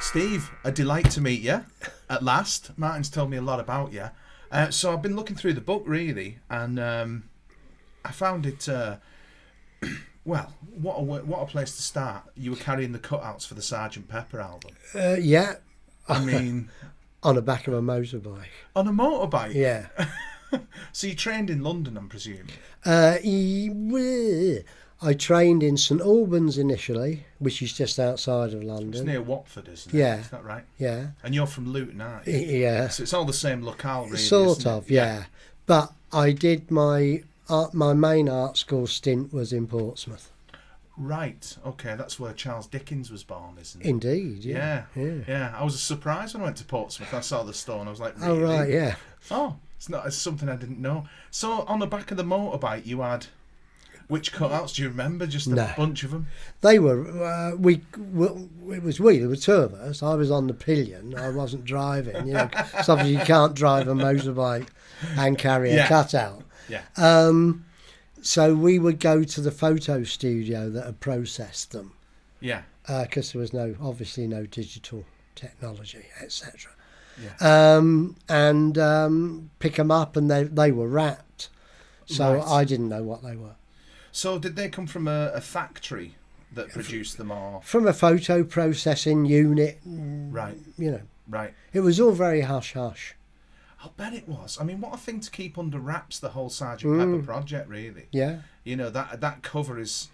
Steve, a delight to meet you. At last, Martin's told me a lot about you. So I've been looking through the book really, and I found it. Well, what a place to start. You were carrying the cutouts for the Sgt Pepper album. Yeah. I mean, on the back of a motorbike. On a motorbike. Yeah. So you trained in London, I'm presuming. I trained in St Albans initially, which is just outside of London. It's near Watford, isn't it? Yeah. Is that right? Yeah. And you're from Luton, aren't you? Yeah. So it's all the same locale, really. Sort of, yeah. But I did my main art school stint was in Portsmouth. Right. Okay, that's where Charles Dickens was born, isn't it? Indeed. Yeah. Yeah. I was surprised when I went to Portsmouth. I saw the store and I was like, really? Oh right, yeah. Oh, it's something I didn't know. So on the back of the motorbike, you had. Which cutouts do you remember? Just a bunch of them. They were it was there were two of us. I was on the pillion. I wasn't driving. You know, 'cause obviously you can't drive a motorbike and carry a cutout. Yeah. So we would go to the photo studio that had processed them. Yeah. Because there was obviously no digital technology, etc. Yeah. And pick them up, and they were wrapped. So Right. I didn't know what they were. So did they come from a factory that produced them, or from a photo processing unit? Right. You know. Right. It was all very hush hush. I'll bet it was. I mean, what a thing to keep under wraps, the whole Sgt Pepper project, really. Yeah. You know, that cover is.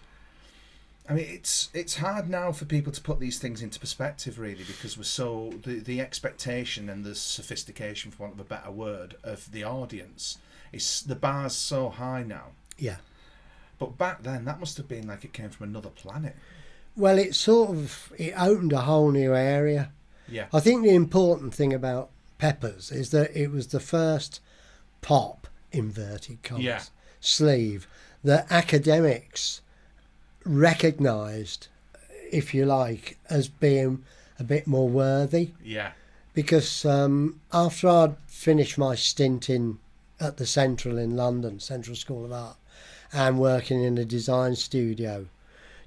I mean, it's hard now for people to put these things into perspective, really, because we're so the expectation and the sophistication, for want of a better word, of the audience is the bar's so high now. Yeah. But back then, that must have been like it came from another planet. Well, it opened a whole new area. Yeah. I think the important thing about Peppers is that it was the first pop, inverted commas, sleeve that academics recognised, if you like, as being a bit more worthy. Yeah. Because after I'd finished my stint at the Central in London, Central School of Art, and working in a design studio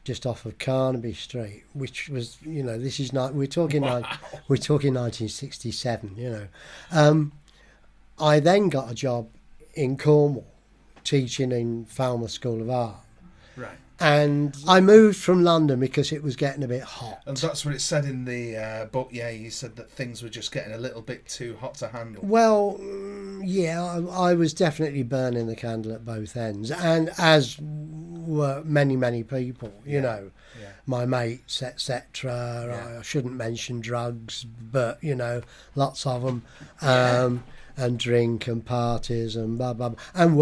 just off of Carnaby Street, which was, you know, this is not, we're talking 1967, you know. I then got a job in Cornwall teaching in Falmouth School of Art. Right. And I moved from London because it was getting a bit hot. And that's what it said in the book, yeah, you said that things were just getting a little bit too hot to handle. Well, yeah, I was definitely burning the candle at both ends, and as were many, many people, you know, my mates, etc. I shouldn't mention drugs, but, you know, lots of them, and drink and parties and blah, blah, blah, and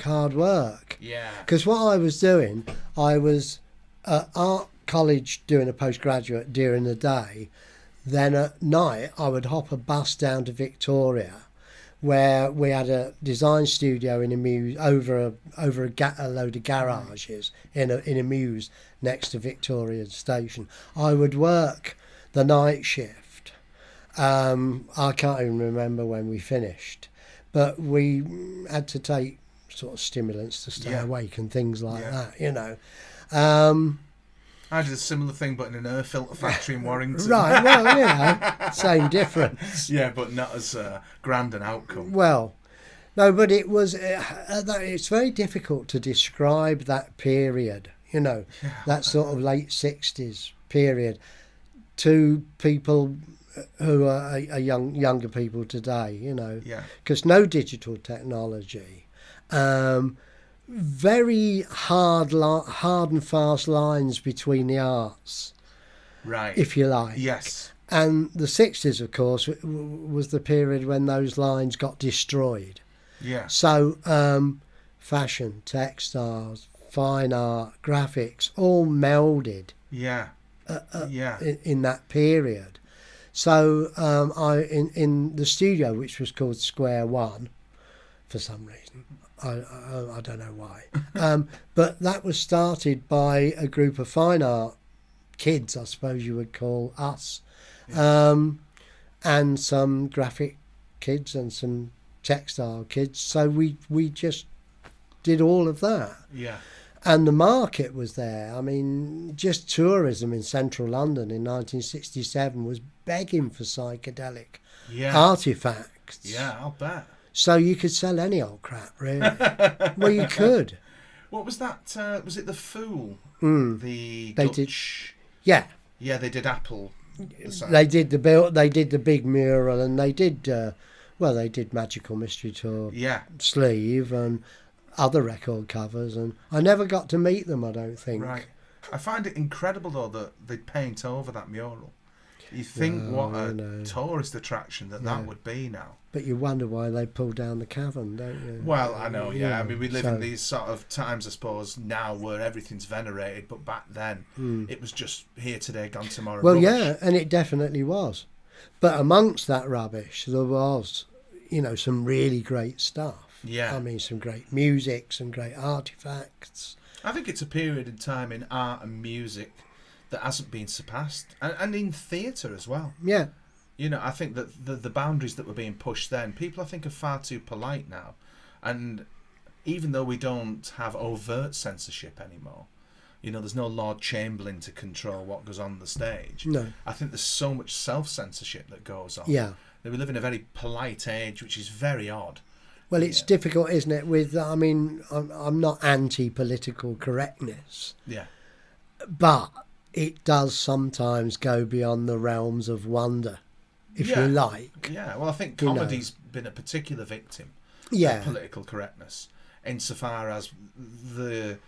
hard work. Yeah. Because what I was doing, I was at art college doing a postgraduate during the day. Then at night, I would hop a bus down to Victoria, where we had a design studio in a muse over a load of garages in a muse next to Victoria Station. I would work the night shift. I can't even remember when we finished, but we had to take sort of stimulants to stay awake and things like that, you know. I did a similar thing, but in an air filter factory in Warrington. Right, well, you know, same difference. Yeah, but not as grand an outcome. Well, no, but it was. It's very difficult to describe that period, you know, that sort of late 60s period, to people who are younger people today, you know, because no digital technology, very hard and fast lines between the arts, right? If you like, yes. And the 60s, of course, was the period when those lines got destroyed. Yeah. So, fashion, textiles, fine art, graphics, all melded. Yeah. In that period. So I in the studio, which was called Square One, for some reason, I don't know why, but that was started by a group of fine art kids, I suppose you would call us, and some graphic kids and some textile kids. So we just did all of that. Yeah. And the market was there. I mean, just tourism in central London in 1967 was begging for psychedelic artifacts. Yeah, I'll bet. So you could sell any old crap, really. Well, you could. What was that? Was it the Fool? They Dutch... did. Yeah. Yeah, they did Apple. They did the big mural, and they did. They did Magical Mystery Tour. Yeah. Sleeve and other record covers, and I never got to meet them. I don't think. Right. I find it incredible though that they paint over that mural. You think what a tourist attraction that would be now. But you wonder why they pulled down the cavern, don't you? Well, I know, yeah. I mean, we live in these sort of times, I suppose, now where everything's venerated, but back then it was just here today, gone tomorrow. Well, rubbish. yeah, and it definitely was. But amongst that rubbish, there was, some really great stuff. Yeah. I mean, some great music, some great artifacts. I think it's a period in time in art and music that hasn't been surpassed, and in theatre as well. Yeah. I think that the boundaries that were being pushed then, people I think are far too polite now, and even though we don't have overt censorship anymore, there's no Lord Chamberlain to control what goes on the stage. No. I think there's so much self-censorship that goes on. Yeah. That we live in a very polite age, which is very odd. Well, it's difficult, isn't it? I'm not anti-political correctness. Yeah. But it does sometimes go beyond the realms of wonder, if you like. Yeah, well, I think comedy's been a particular victim of political correctness, insofar as the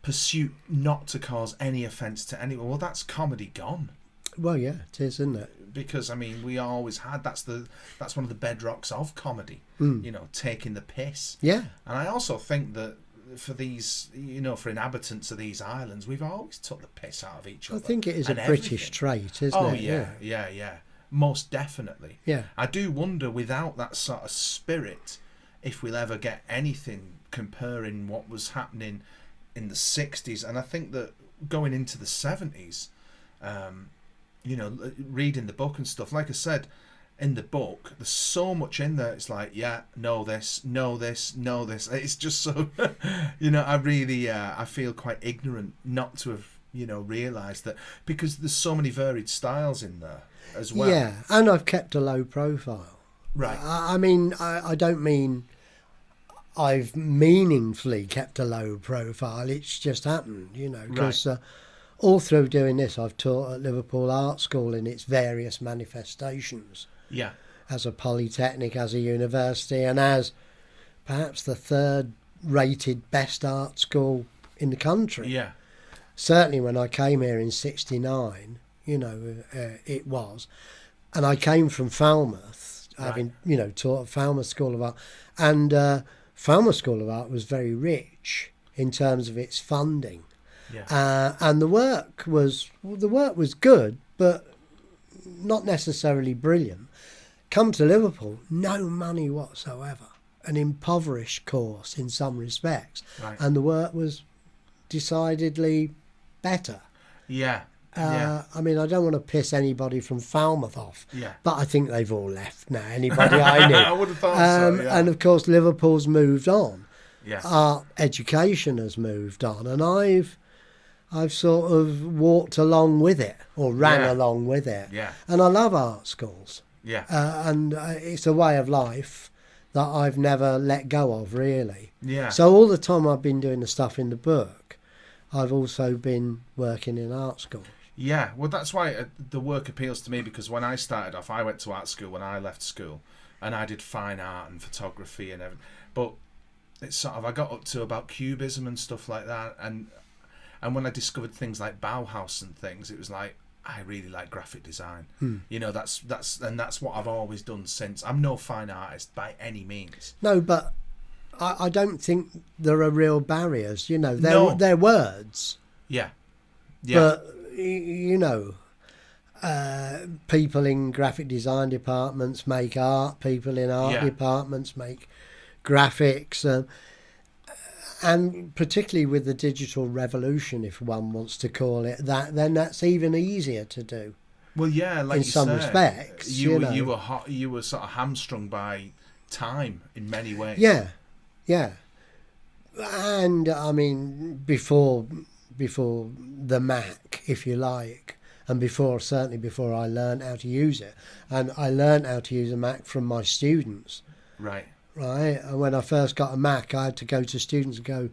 pursuit not to cause any offence to anyone. Well, that's comedy gone. Well, yeah, it is, isn't it? Because, I mean, we always had, that's one of the bedrocks of comedy, taking the piss. Yeah. And I also think that for these, for inhabitants of these islands, we've always took the piss out of each other. I think it is a British trait, isn't it? Oh, yeah. Most definitely. Yeah. I do wonder, without that sort of spirit, if we'll ever get anything comparing what was happening in the 60s. And I think that going into the 70s, reading the book and stuff, like I said, in the book, there's so much in there. It's like, know this. It's just so, I really, I feel quite ignorant not to have, realised that, because there's so many varied styles in there as well. Yeah, and I've kept a low profile. Right. I don't mean I've meaningfully kept a low profile. It's just happened, because all through doing this, I've taught at Liverpool Art School in its various manifestations. Yeah. As a polytechnic, as a university, and as perhaps the third rated best art school in the country. Yeah. Certainly when I came here in 1969, it was. And I came from Falmouth, having, taught at Falmouth School of Art. And Falmouth School of Art was very rich in terms of its funding. Yeah. And the work was good, but not necessarily brilliant. Come to Liverpool, no money whatsoever. An impoverished course in some respects. Right. And the work was decidedly better. Yeah. I mean, I don't want to piss anybody from Falmouth off, Yeah. but I think they've all left now, anybody I knew. I would have thought so, yeah. And of course, Liverpool's moved on. Yeah. Art education has moved on, and I've sort of walked along with it, or ran along with it. Yeah. And I love art schools. Yeah. And it's a way of life that I've never let go of, really. Yeah. So all the time I've been doing the stuff in the book, I've also been working in art school. Yeah, well, that's why the work appeals to me, because when I started off, I went to art school when I left school, and I did fine art and photography and everything. But it's sort of, I got up to about cubism and stuff like that, and when I discovered things like Bauhaus and things, it was like, I really like graphic design. That's what I've always done since. I'm no fine artist by any means. No, but I don't think there are real barriers. No. They're words. Yeah. But people in graphic design departments make art. People in art departments make graphics. And particularly with the digital revolution, if one wants to call it that, then that's even easier to do. Well, yeah, like in some respects, you were sort of hamstrung by time in many ways. Yeah. And I mean, before the Mac, if you like, and certainly before I learned how to use it, and I learned how to use a Mac from my students. Right. Right, and when I first got a Mac, I had to go to students and go,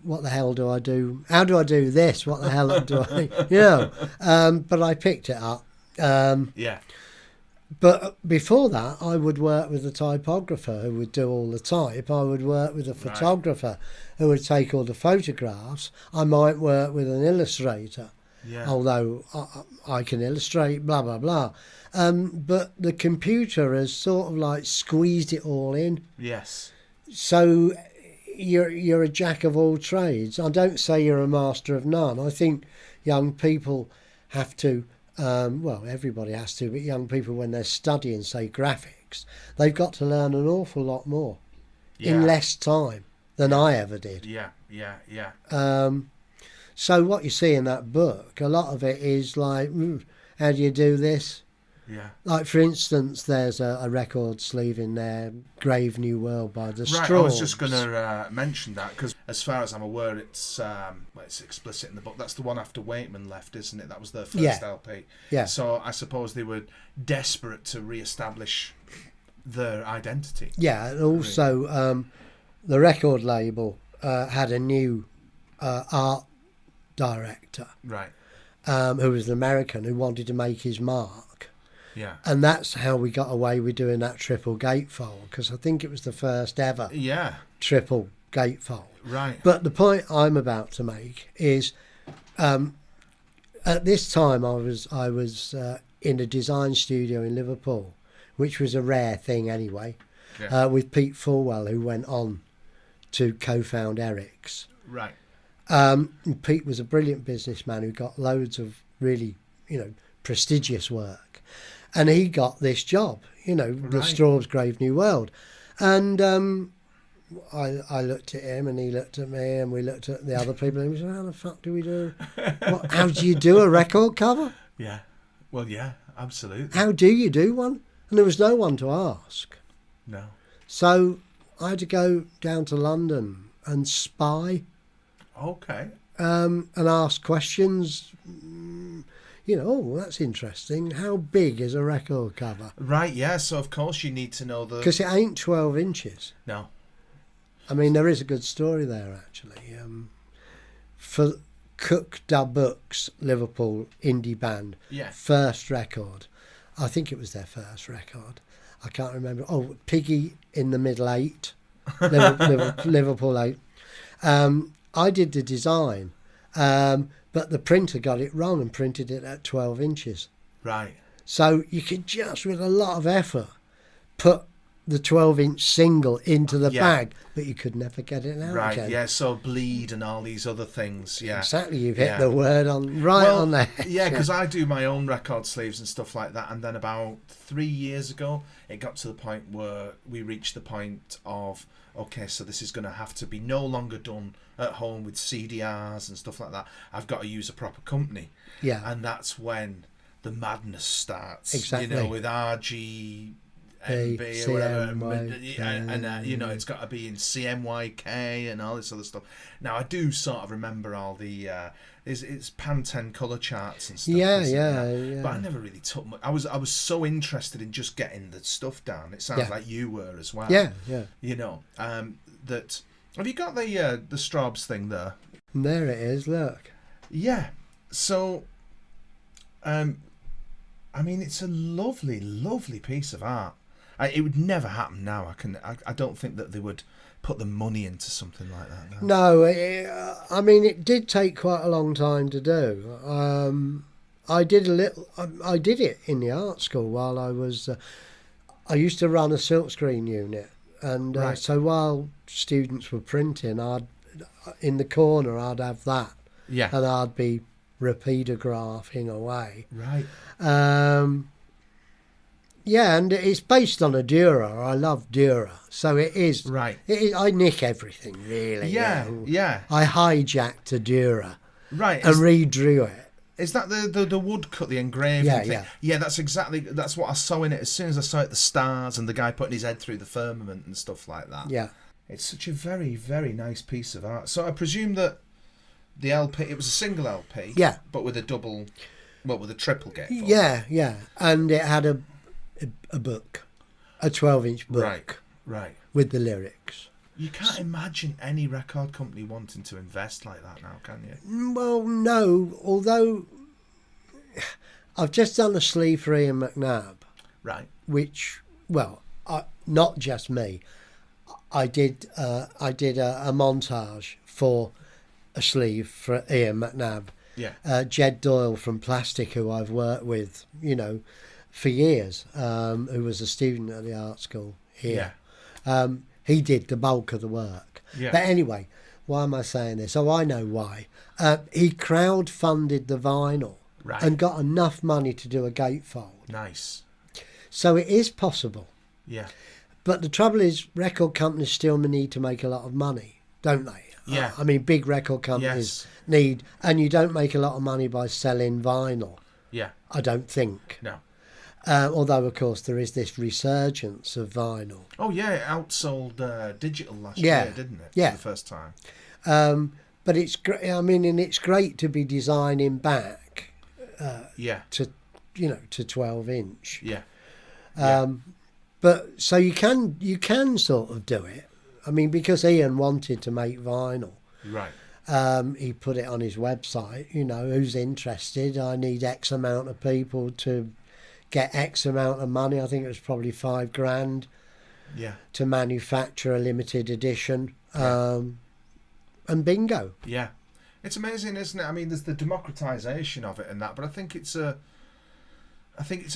"What the hell do I do? How do I do this? What the hell do I?" But I picked it up. Yeah. But before that, I would work with a typographer who would do all the type. I would work with a photographer who would take all the photographs. I might work with an illustrator, although I can illustrate, blah, blah, blah. But the computer has sort of like squeezed it all in. Yes. So you're a jack of all trades. I don't say you're a master of none. I think young people have to... well, everybody has to, but young people, when they're studying, say, graphics, they've got to learn an awful lot more in less time than I ever did. So what you see in that book, a lot of it is like, how do you do this? Yeah. Like, for instance, there's a record sleeve in there, Grave New World by the Straws. I was just going to mention that, because as far as I'm aware, it's explicit in the book. That's the one after Waitman left, isn't it? That was their first LP. Yeah. So I suppose they were desperate to re-establish their identity. Yeah, and also the record label had a new art director. Right. Who was an American who wanted to make his mark. Yeah. And that's how we got away with doing that triple gatefold, because I think it was the first ever triple gatefold. Right. But the point I'm about to make is, at this time I was in a design studio in Liverpool, which was a rare thing anyway, with Pete Fulwell, who went on to co-found Eric's. Right. Pete was a brilliant businessman who got loads of really, prestigious work. And he got this job, the Straws Grave New World. And I looked at him and he looked at me and we looked at the other people and we said, how the fuck do we do? How do you do a record cover? Yeah. Well, yeah, absolutely. How do you do one? And there was no one to ask. No. So I had to go down to London and spy. Okay. And ask questions. That's interesting. How big is a record cover? Right, yeah, so of course you need to know the... Because it ain't 12 inches. No. I mean, there is a good story there, actually. For Cook Da Books, Liverpool indie band, first record. I think it was their first record. I can't remember. Oh, Piggy in the Middle 8, Liverpool 8. I did the design. But the printer got it wrong and printed it at 12 inches. Right. So you could just, with a lot of effort, put the 12-inch single into the bag, but you could never get it out again. Right, yeah, so bleed and all these other things, yeah. Exactly, you've hit the word on the head. Yeah, because I do my own record sleeves and stuff like that, and then about 3 years ago, it got to the point where we reached the point of, okay, so this is going to have to be no longer done at home with CDRs and stuff like that. I've got to use a proper company. Yeah. And that's when the madness starts. Exactly. With RGMB or whatever. And it's got to be in CMYK and all this other stuff. Now, I do sort of remember all the... it's Pantene colour charts and stuff. Yeah. But I never really took much. I was so interested in just getting the stuff down. It sounds like you were as well. Yeah. That... Have you got the Straubs thing there? There it is, look. Yeah. So, it's a lovely, lovely piece of art. It would never happen now. I don't think that they would put the money into something like that. No, it did take quite a long time to do. I did it in the art school while I was. I used to run a silkscreen unit, and so while students were printing, in the corner I'd have that, and I'd be repeatographing away. Right. And it's based on a Dürer. I love Dürer, so it is. Right. I nick everything, really. Yeah. I hijacked a Dürer. Right. And redrew it. Is that the woodcut, the engraving thing? Yeah, that's what I saw in it. As soon as I saw it, the stars and the guy putting his head through the firmament and stuff like that. Yeah. It's such a very, very nice piece of art. So I presume that the LP, it was a single LP, Yeah. but with a double, well, with a triple gatefold. Yeah, and it had a book, a 12-inch book, Right. with the lyrics. You can't imagine any record company wanting to invest like that now, can you? Well, no, although I've just done a sleeve for Ian McNabb, Right. which, well, not just me. I did a montage for a sleeve for Ian McNabb. Yeah. Jed Doyle from Plastic, who I've worked with, for years, who was a student at the art school here. Yeah. He did the bulk of the work. Yeah. But anyway, why am I saying this? Oh, I know why. He crowdfunded the vinyl Right. and got enough money to do a gatefold. Nice. So it is possible. Yeah. But the trouble is, record companies still need to make a lot of money, don't they? Yeah. I mean, big record companies need, and you don't make a lot of money by selling vinyl, Yeah. I don't think. No. Although, of course, there is this resurgence of vinyl. Oh, yeah, it outsold digital last Yeah. year, didn't it? Yeah. For the first time. But it's great. I mean, and it's great to be designing back Yeah. to 12-inch. Yeah. But so you can sort of do it. I mean, because Ian wanted to make vinyl. Right. He put it on his website, who's interested. I need X amount of people to get X amount of money. I think it was probably $5,000 Yeah. to manufacture a limited edition. And bingo. Yeah. It's amazing, isn't it? I mean, there's the democratization of it and that, but I think it's an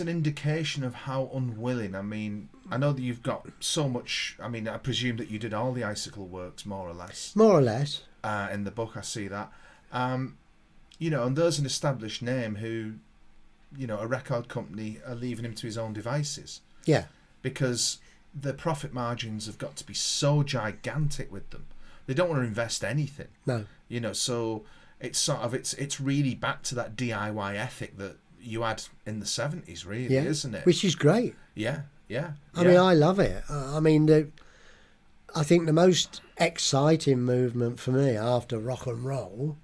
indication of how unwilling. I mean, I know that you've got so much. I mean, I presume that you did all the Icicle works more or less. More or less. In the book, I see that. And there's an established name who, a record company are leaving him to his own devices. Yeah. Because the profit margins have got to be so gigantic with them. They don't want to invest anything. No. So it's sort of it's really back to that DIY ethic that you had in the 70s, really, isn't it? Which is great. Yeah. I mean, I love it. I mean, I think the most exciting movement for me after rock and roll,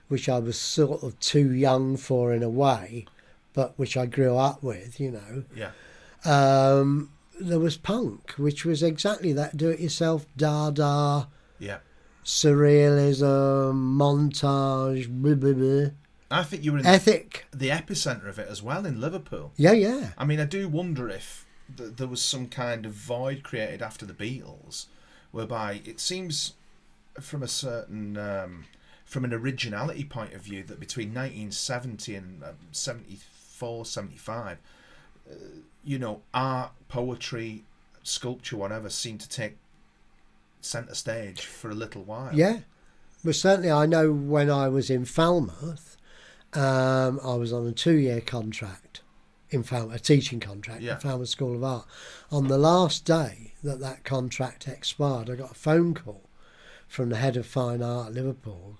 which I was sort of too young for in a way, but which I grew up with, there was punk, which was exactly that do-it-yourself, Dada, surrealism, montage, blah, blah, blah. I think you were in ethic, the epicenter of it as well in Liverpool. Yeah. I mean, I do wonder if there was some kind of void created after the Beatles, whereby it seems from a certain from an originality point of view that between 1970 and 74, 75, art, poetry, sculpture, whatever, seemed to take centre stage for a little while. Yeah. Well, certainly I know when I was in Falmouth, I was on a 2-year contract in Falmouth, a teaching contract in Falmouth School of Art. On the last day that contract expired, I got a phone call from the head of fine art at Liverpool,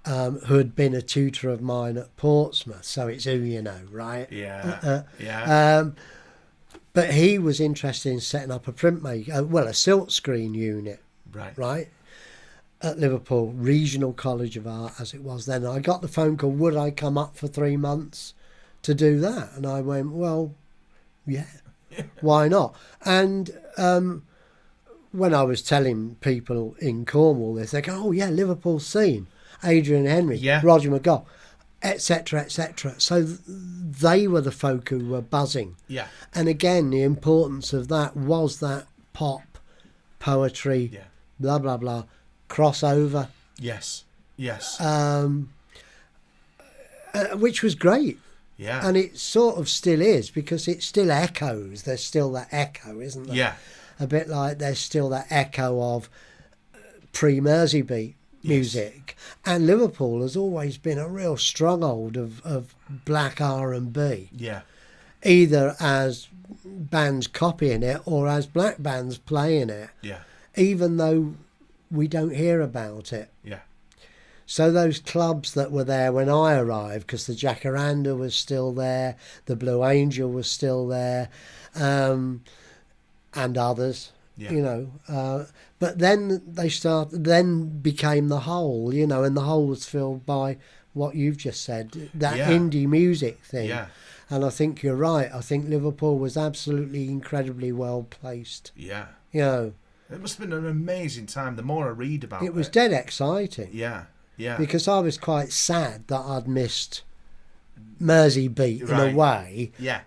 who had been a tutor of mine at Portsmouth, so it's who you know, right? Yeah. But he was interested in setting up a a silk screen unit, right? At Liverpool, Regional College of Art, as it was then. I got the phone call, would I come up for 3 months to do that? And I went, well, yeah, why not? And when I was telling people in Cornwall this, they go, oh, yeah, Liverpool scene, Adrian Henry, Roger McGough, etc., etc. So they were the folk who were buzzing. Yeah. And again, the importance of that was that pop, poetry, blah, blah, blah, crossover. Yes. Which was great. Yeah. And it sort of still is, because it still echoes. There's still that echo, isn't there? Yeah. A bit like there's still that echo of pre-Merseybeat music. And Liverpool has always been a real stronghold of black R&B. Yeah. Either as bands copying it or as black bands playing it. Yeah. Even though we don't hear about it. Yeah. So those clubs that were there when I arrived, because the Jacaranda was still there, the Blue Angel was still there, and others, Yeah. You know, but then then became the Hole, you know, and the Hole was filled by what you've just said, that Yeah. indie music thing. Yeah. And I think you're right. I think Liverpool was absolutely incredibly well placed. Yeah. You know, It must have been an amazing time. The more I read about it. it was dead exciting. Yeah. Yeah. Because I was quite sad that I'd missed Mersey Beat in a Right. way. Yeah.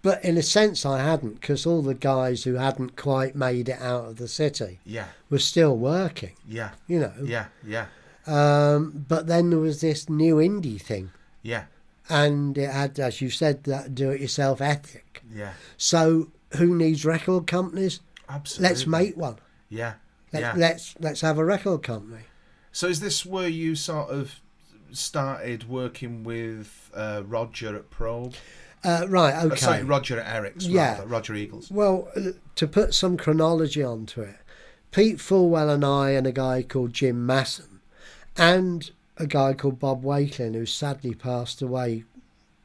But in a sense I hadn't, because all the guys who hadn't quite made it out of the city Yeah. were still working, Yeah. you know. Yeah. Yeah. But then there was this new indie thing. Yeah. And it had, as you said, that do-it-yourself ethic. Yeah. So who needs record companies? Absolutely. Let's make one. Yeah. Let, Yeah. Let's have a record company. So is this where you sort of started working with Roger at Probe? Right, okay. Sorry, Roger at Eric's, Yeah. rather, Roger Eagles. Well, to put some chronology onto it, Pete Fulwell and I and a guy called Jim Masson and a guy called Bob Wakelin, who sadly passed away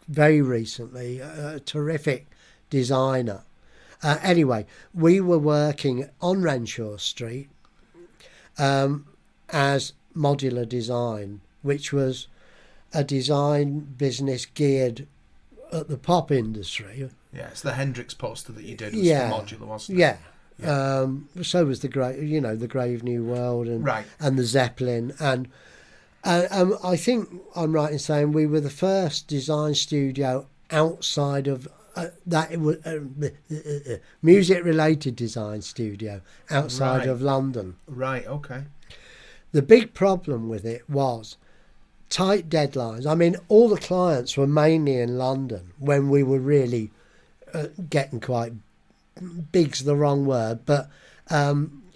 very recently, a terrific designer. Anyway, we were working on Renshaw Street as Modular Design, which was a design business geared at the pop industry. Yeah, it's the Hendrix poster that you did. Was Yeah. for Modular, wasn't it? Yeah. Yeah. So was the the Grave New World and Right. and the Zeppelin, and I think I'm right in saying we were the first design studio outside of that it was music related design studio outside Right. of London. Right, okay. The big problem with it was tight deadlines. I mean, all the clients were mainly in London when we were really getting quite big's the wrong word, but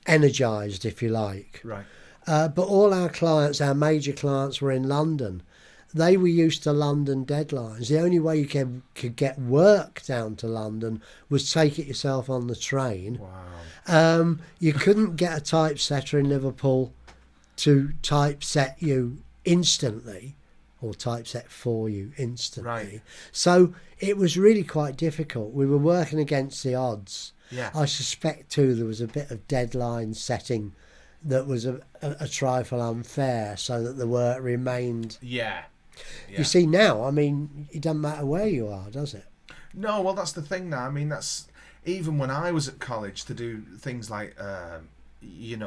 energised, if you like. Right. But all our clients, our major clients, were in London. They were used to London deadlines. The only way you could get work down to London was take it yourself on the train. Wow. You couldn't get a typesetter in Liverpool to typeset you instantly or typeset for you instantly. Right. So it was really quite difficult. We were working against the odds. Yeah. I suspect too there was a bit of deadline setting that was a trifle unfair, so that the work remained. Yeah. Yeah. You see now, I mean, it doesn't matter where you are, does it? No, well, that's the thing now. I mean, that's even when I was at college to do things like,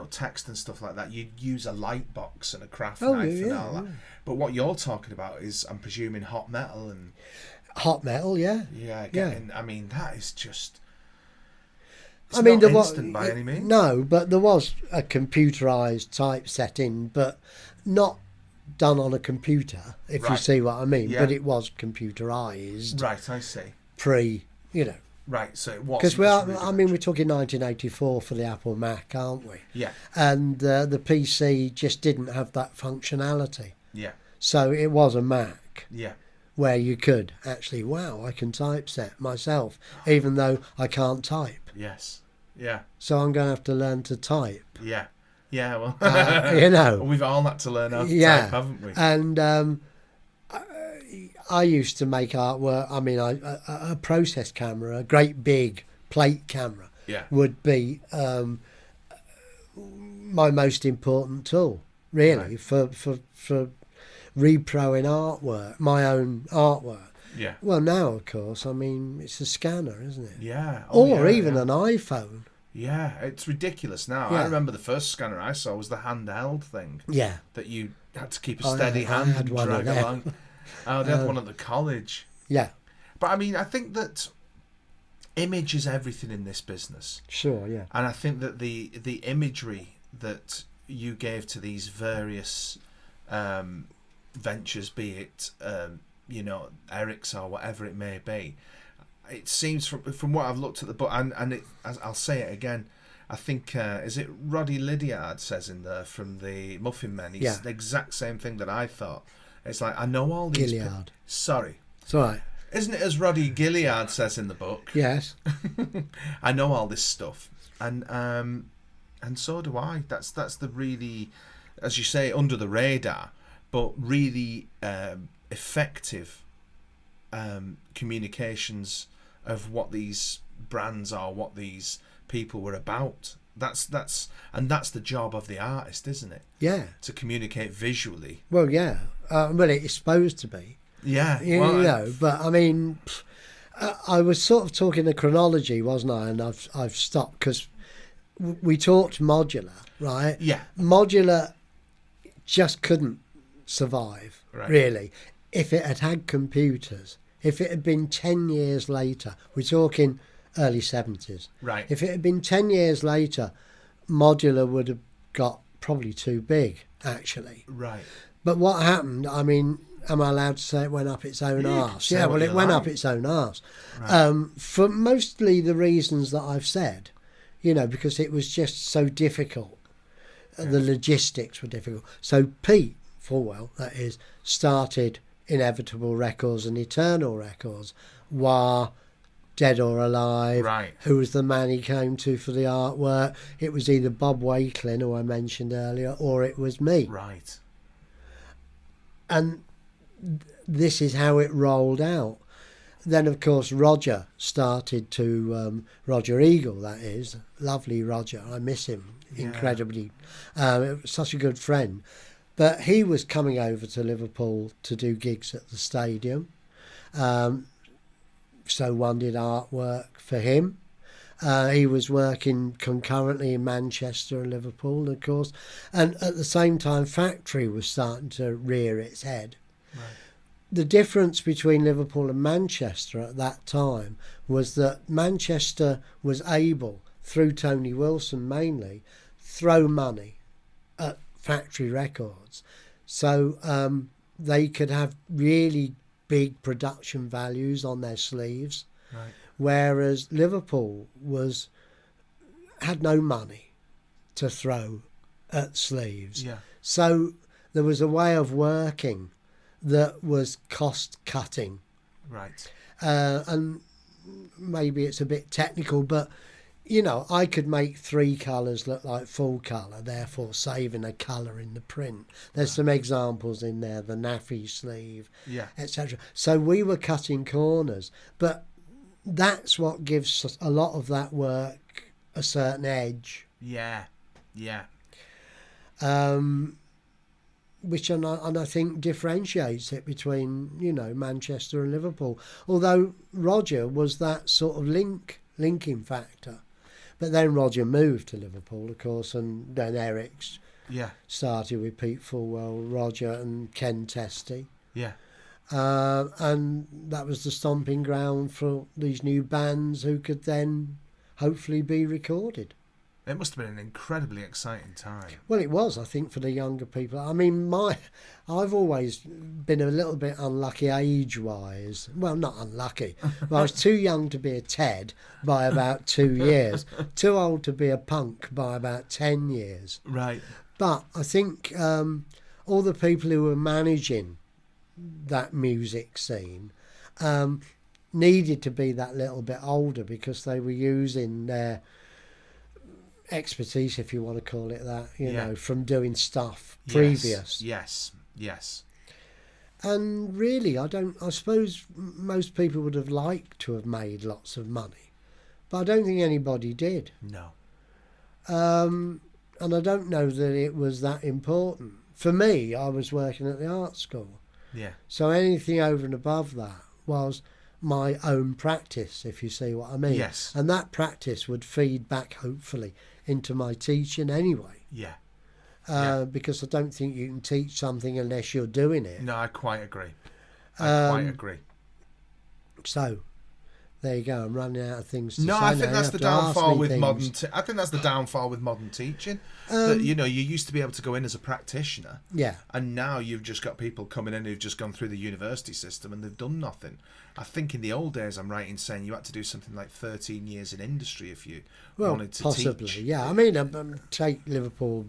text and stuff like that. You'd use a light box and a craft knife and all that. But what you're talking about is, I'm presuming, hot metal and Hot metal, yeah. yeah. Getting, I mean, that is just. It's I mean, not there instant by any means. No, but there was a computerised typesetting, but not done on a computer, if you Right. see what I mean. Yeah. But it was computerised Right, I see. pre, Right, so it was. Because we're talking 1984 for the Apple Mac, aren't we? Yeah, And the PC just didn't have that functionality. yeah, So it was a Mac yeah. where you could actually, wow, I can typeset myself, even though I can't type. Yes. Yeah, So I'm going to have to learn to type. yeah. Yeah, well, You know. we've all had to learn how to Yeah. type, haven't we? And I used to make artwork. I mean, a process camera, a great big plate camera, Yeah. would be my most important tool, really, Right. for reproing artwork, my own artwork. Yeah. Well, now, of course, I mean, it's a scanner, isn't it? Yeah. Oh, Or yeah, even yeah. an iPhone. Yeah, it's ridiculous now. Yeah. I remember the first scanner I saw was the handheld thing Yeah. that you had to keep a I- steady I hand had and one of drag them. along. Oh, they had one at the college. Yeah, But I mean, I think that image is everything in this business. sure, yeah. And I think that the imagery that you gave to these various ventures, be it Eric's or whatever it may be, it seems from what I've looked at the book, and I'll say it again. I think is it Roddy Lydiard says in there from the Muffin Men. He's Yeah. the exact same thing that I thought. It's like, I know all these. Gilliard. Sorry, It's all right. isn't it as Roddy Gilliard says in the book? Yes. I know all this stuff, and so do I. That's the really, as you say, under the radar, but really effective communications of what these brands are, what these people were about That's the job of the artist, isn't it? Yeah. To communicate visually. Well, yeah. Well, it's supposed to be. Yeah. You know, but I mean, I was sort of talking the chronology, wasn't I? And I've stopped because we talked modular, right? Yeah. Modular just couldn't survive, Right. really, if it had had computers. If it had been 10 years later, we're talking early 70s. Right. If it had been 10 years later, modular would have got probably too big, actually. Right. But what happened, I mean, am I allowed to say it went up its own arse? Yeah, well, it went up its own arse. Right. For mostly the reasons that I've said, you know, because it was just so difficult. Yeah. The logistics were difficult. So Pete Fulwell, that is, started Inevitable Records and Eternal Records, while Dead or Alive, Right. who was the man he came to for the artwork. It was either Bob Wakelin, who I mentioned earlier, or it was me. Right. And this is how it rolled out. Then, of course, Roger started to, Roger Eagle, that is, lovely Roger, I miss him incredibly, such a good friend. But he was coming over to Liverpool to do gigs at the stadium. So one did artwork for him. He was working concurrently in Manchester and Liverpool, of course. And at the same time, Factory was starting to rear its head. Right. The difference between Liverpool and Manchester at that time was that Manchester was able, through Tony Wilson mainly, throw money at Factory Records. So they could have really big production values on their sleeves. Right. Whereas Liverpool had no money to throw at sleeves. Yeah. So there was a way of working that was cost cutting. Right. And maybe it's a bit technical, but you know, I could make 3 colours look like full colour, therefore saving a colour in the print. There's some examples in there, the naffy sleeve, Yeah. etc. So we were cutting corners, but that's what gives us a lot of that work a certain edge. Yeah. Yeah. Which and I think differentiates it between, you know, Manchester and Liverpool. Although Roger was that sort of linking factor. But then Roger moved to Liverpool, of course, and then Eric's started with Pete Fulwell, Roger and Ken Testy. Yeah. And that was the stomping ground for these new bands who could then hopefully be recorded. It must have been an incredibly exciting time. Well, it was, I think, for the younger people. I mean, I've always been a little bit unlucky age-wise. Well, not unlucky. But I was too young to be a Ted by about 2 years. Too old to be a punk by about 10 years. Right. But I think all the people who were managing that music scene needed to be that little bit older because they were using their expertise, if you want to call it that, you know, from doing stuff previous. Yes. And really, I suppose most people would have liked to have made lots of money, but I don't think anybody did. No. And I don't know that it was that important. For me, I was working at the art school. Yeah. So anything over and above that was my own practice, if you see what I mean. Yes. And that practice would feed back, hopefully, into my teaching anyway. Yeah. Because I don't think you can teach something unless you're doing it. No, I quite agree. I quite agree. So, there you go. I'm running out of things to say. No, I think that's the downfall with modern. things. I think that's the downfall with modern teaching. That, you know, you used to be able to go in as a practitioner. Yeah. And now you've just got people coming in who've just gone through the university system and they've done nothing. I think in the old days, I'm right in saying you had to do something like 13 years in industry if you wanted to possibly, teach. yeah. I mean, take Liverpool,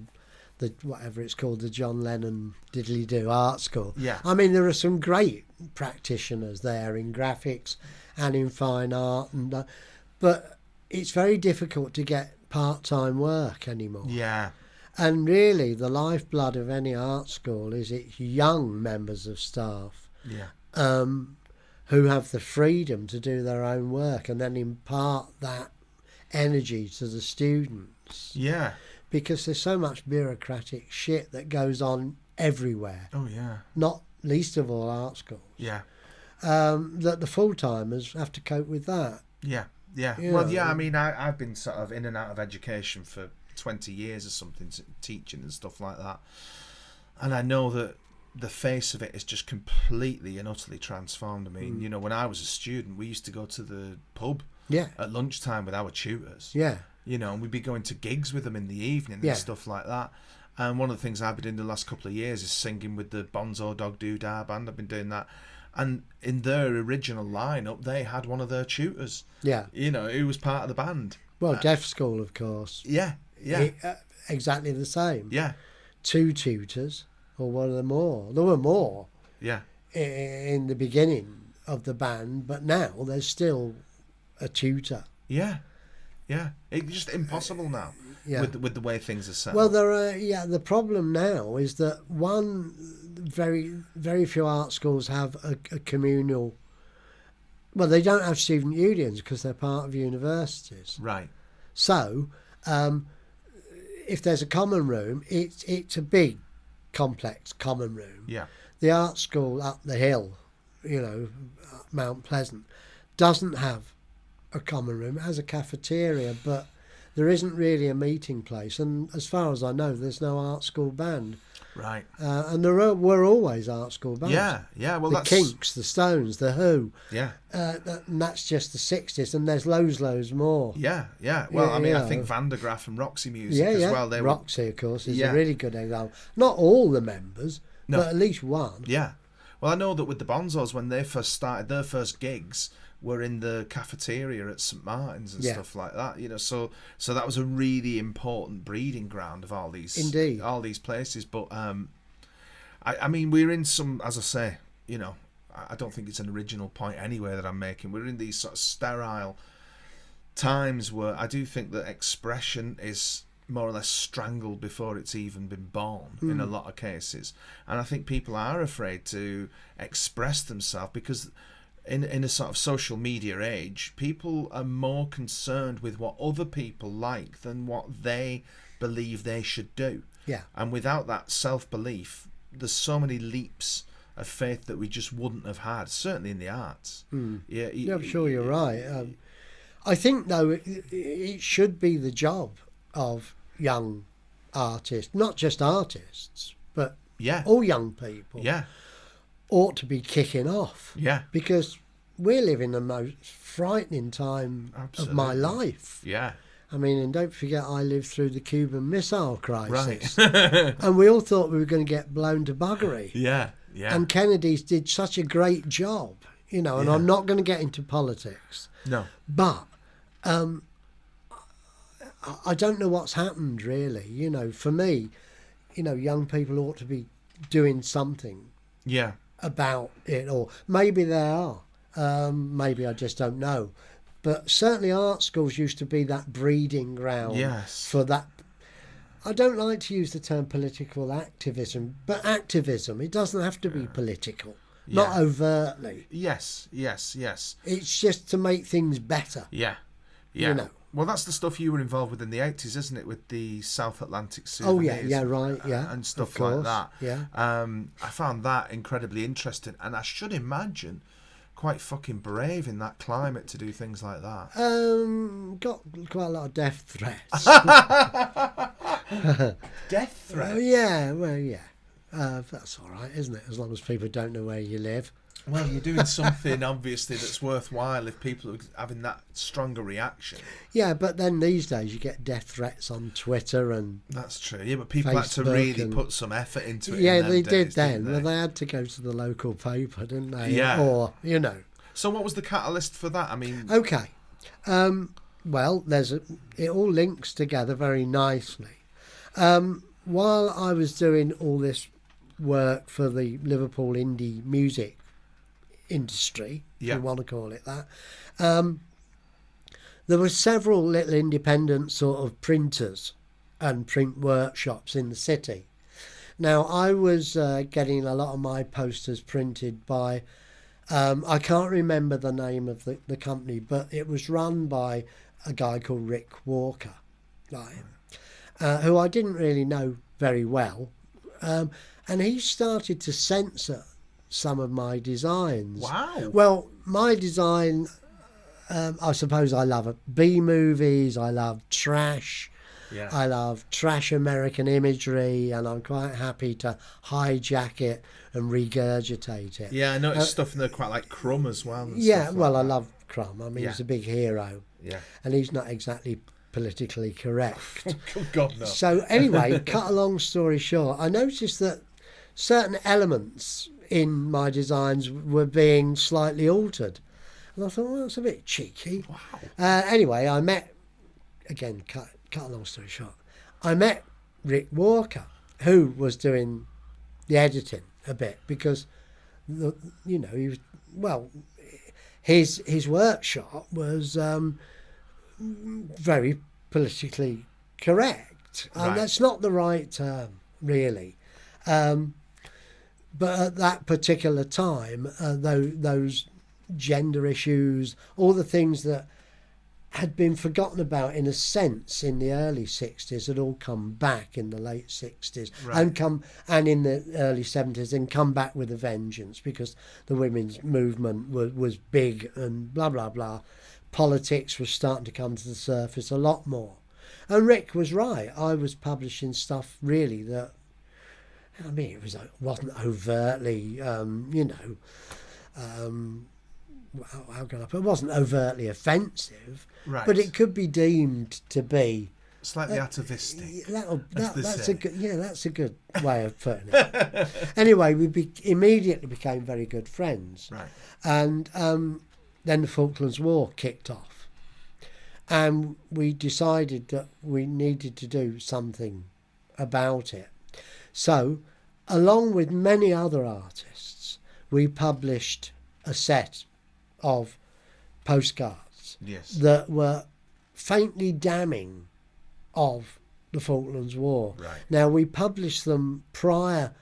whatever it's called, the John Lennon Diddly-Do Art School. Yeah. I mean, there are some great practitioners there in graphics and in fine art, but it's very difficult to get part-time work anymore. Yeah. And really, the lifeblood of any art school is its young members of staff. Yeah. Who have the freedom to do their own work and then impart that energy to the students. balance. Yeah. Because there's so much bureaucratic shit that goes on everywhere. Oh, yeah. Not least of all art schools. Yeah. That the full-timers have to cope with that. Yeah. Yeah. You Well, know. yeah, I mean, I've been sort of in and out of education for 20 years or something, teaching and stuff like that. And I know that the face of it is just completely and utterly transformed. I mean, you know, when I was a student, we used to go to the pub at lunchtime with our tutors. Yeah. You know, and we'd be going to gigs with them in the evening and stuff like that. And one of the things I've been doing the last couple of years is singing with the Bonzo Dog Doodah band. I've been doing that. And in their original lineup, they had one of their tutors. Yeah. You know, who was part of the band. Well, deaf school, of course. Yeah, yeah. Exactly the same. Yeah. 2 tutors, or one of them more. There were more Yeah. in the beginning of the band, but now there's still a tutor. Yeah. Yeah. It's just impossible now with the way things are set Well, up. there are, the problem now is that very, very few art schools have a communal. Well, they don't have student unions because they're part of universities. Right. So, if there's a common room, it's a big, complex common room. Yeah. The art school up the hill, you know, Mount Pleasant, doesn't have a common room. It has a cafeteria, but there isn't really a meeting place. And as far as I know, there's no art school band. Right. And there were always art school bands. Yeah. Yeah. Well, the that's Kinks, the Stones, the Who. Yeah. And that's just the 60s, and there's loads more. Yeah. Yeah. Well, I mean, Yeah. I think Van der Graaf and Roxy Music as well. They Roxy, of course, is Yeah. a really good example. Not all the members, No. but at least one. Yeah. Well, I know that with the Bonzos, when they first started, their first gigs were in the cafeteria at St Martin's and stuff like that. You know, so that was a really important breeding ground of all these places. But I mean, we're in some, as I say, you know, I don't think it's an original point anyway that I'm making. We're in these sort of sterile times where I do think that expression is more or less strangled before it's even been born in a lot of cases. And I think people are afraid to express themselves because in a sort of social media age, people are more concerned with what other people like than what they believe they should do. Yeah. And without that self-belief, there's so many leaps of faith that we just wouldn't have had, certainly in the arts. Yeah, I'm sure you're right. I think, though, it should be the job of young artists, not just artists, but all young people, ought to be kicking off. Yeah. Because we live in the most frightening time of my life. Yeah. I mean, and don't forget, I lived through the Cuban Missile Crisis. Right. And we all thought we were going to get blown to buggery. Yeah. Yeah. And Kennedy's did such a great job, you know, and I'm not going to get into politics. No. But I don't know what's happened, really. You know, for me, you know, young people ought to be doing something about it. Or maybe they are. Maybe I just don't know. But certainly art schools used to be that breeding ground for that. I don't like to use the term political activism, but activism, it doesn't have to be political, not overtly. Yes, yes, yes. It's just to make things better. Yeah, yeah. You know. Well, that's the stuff you were involved with in the 80s, isn't it? With the South Atlantic Oh, souvenirs. yeah, right, yeah. And stuff like that. Yeah. I found that incredibly interesting, and I should imagine quite fucking brave in that climate to do things like that. Got quite a lot of death threats. Death threats? Yeah, well, yeah. That's all right, isn't it? As long as people don't know where you live. Well, you're doing something, obviously, that's worthwhile if people are having that stronger reaction. Yeah, but then these days you get death threats on Twitter and That's true, yeah, but people had to Facebook really put some effort into it. yeah, in them they days, did then. didn't Well, they? they had to go to the local paper, didn't they? Yeah. Or, you know. So what was the catalyst for that? I mean... Okay. Well, it all links together very nicely. While I was doing all this work for the Liverpool indie music industry, if you want to call it that, there were several little independent sort of printers and print workshops in the city. Now, I was getting a lot of my posters printed by, I can't remember the name of the company, but it was run by a guy called Rick Walker. right, who I didn't really know very well, and he started to censor some of my designs. Wow. Well, my design, I suppose I love B-movies, I love trash, Yeah. I love trash American imagery, and I'm quite happy to hijack it and regurgitate it. Yeah, I noticed stuff in there quite like Crumb as well. And Yeah, stuff well, like I that. love Crumb. I mean, Yeah. he's a big hero, Yeah. and he's not exactly politically correct. Oh, God, no. So anyway, cut a long story short, I noticed that certain elements in my designs were being slightly altered. And I thought, well, that's a bit cheeky. Wow. Anyway, I met, again, cut a long story short, I met Rick Walker, who was doing the editing a bit because, he was, well, his workshop was very politically correct. And Right. that's not the right term, really. But at that particular time, those gender issues, all the things that had been forgotten about in a sense in the early 60s had all come back in the late 60s Right. and in the early 70s and come back with a vengeance because the women's movement was big and blah, blah, blah. Politics was starting to come to the surface a lot more. And Rick was right. I was publishing stuff really that, I mean, it wasn't overtly, how can I put it? It wasn't overtly offensive, Right. but it could be deemed to be. Slightly atavistic. That's a good way of putting it. Anyway, we immediately became very good friends, Right. and then the Falklands War kicked off, and we decided that we needed to do something about it. So, along with many other artists, we published a set of postcards Yes. that were faintly damning of the Falklands War. Right. Now, we published them prior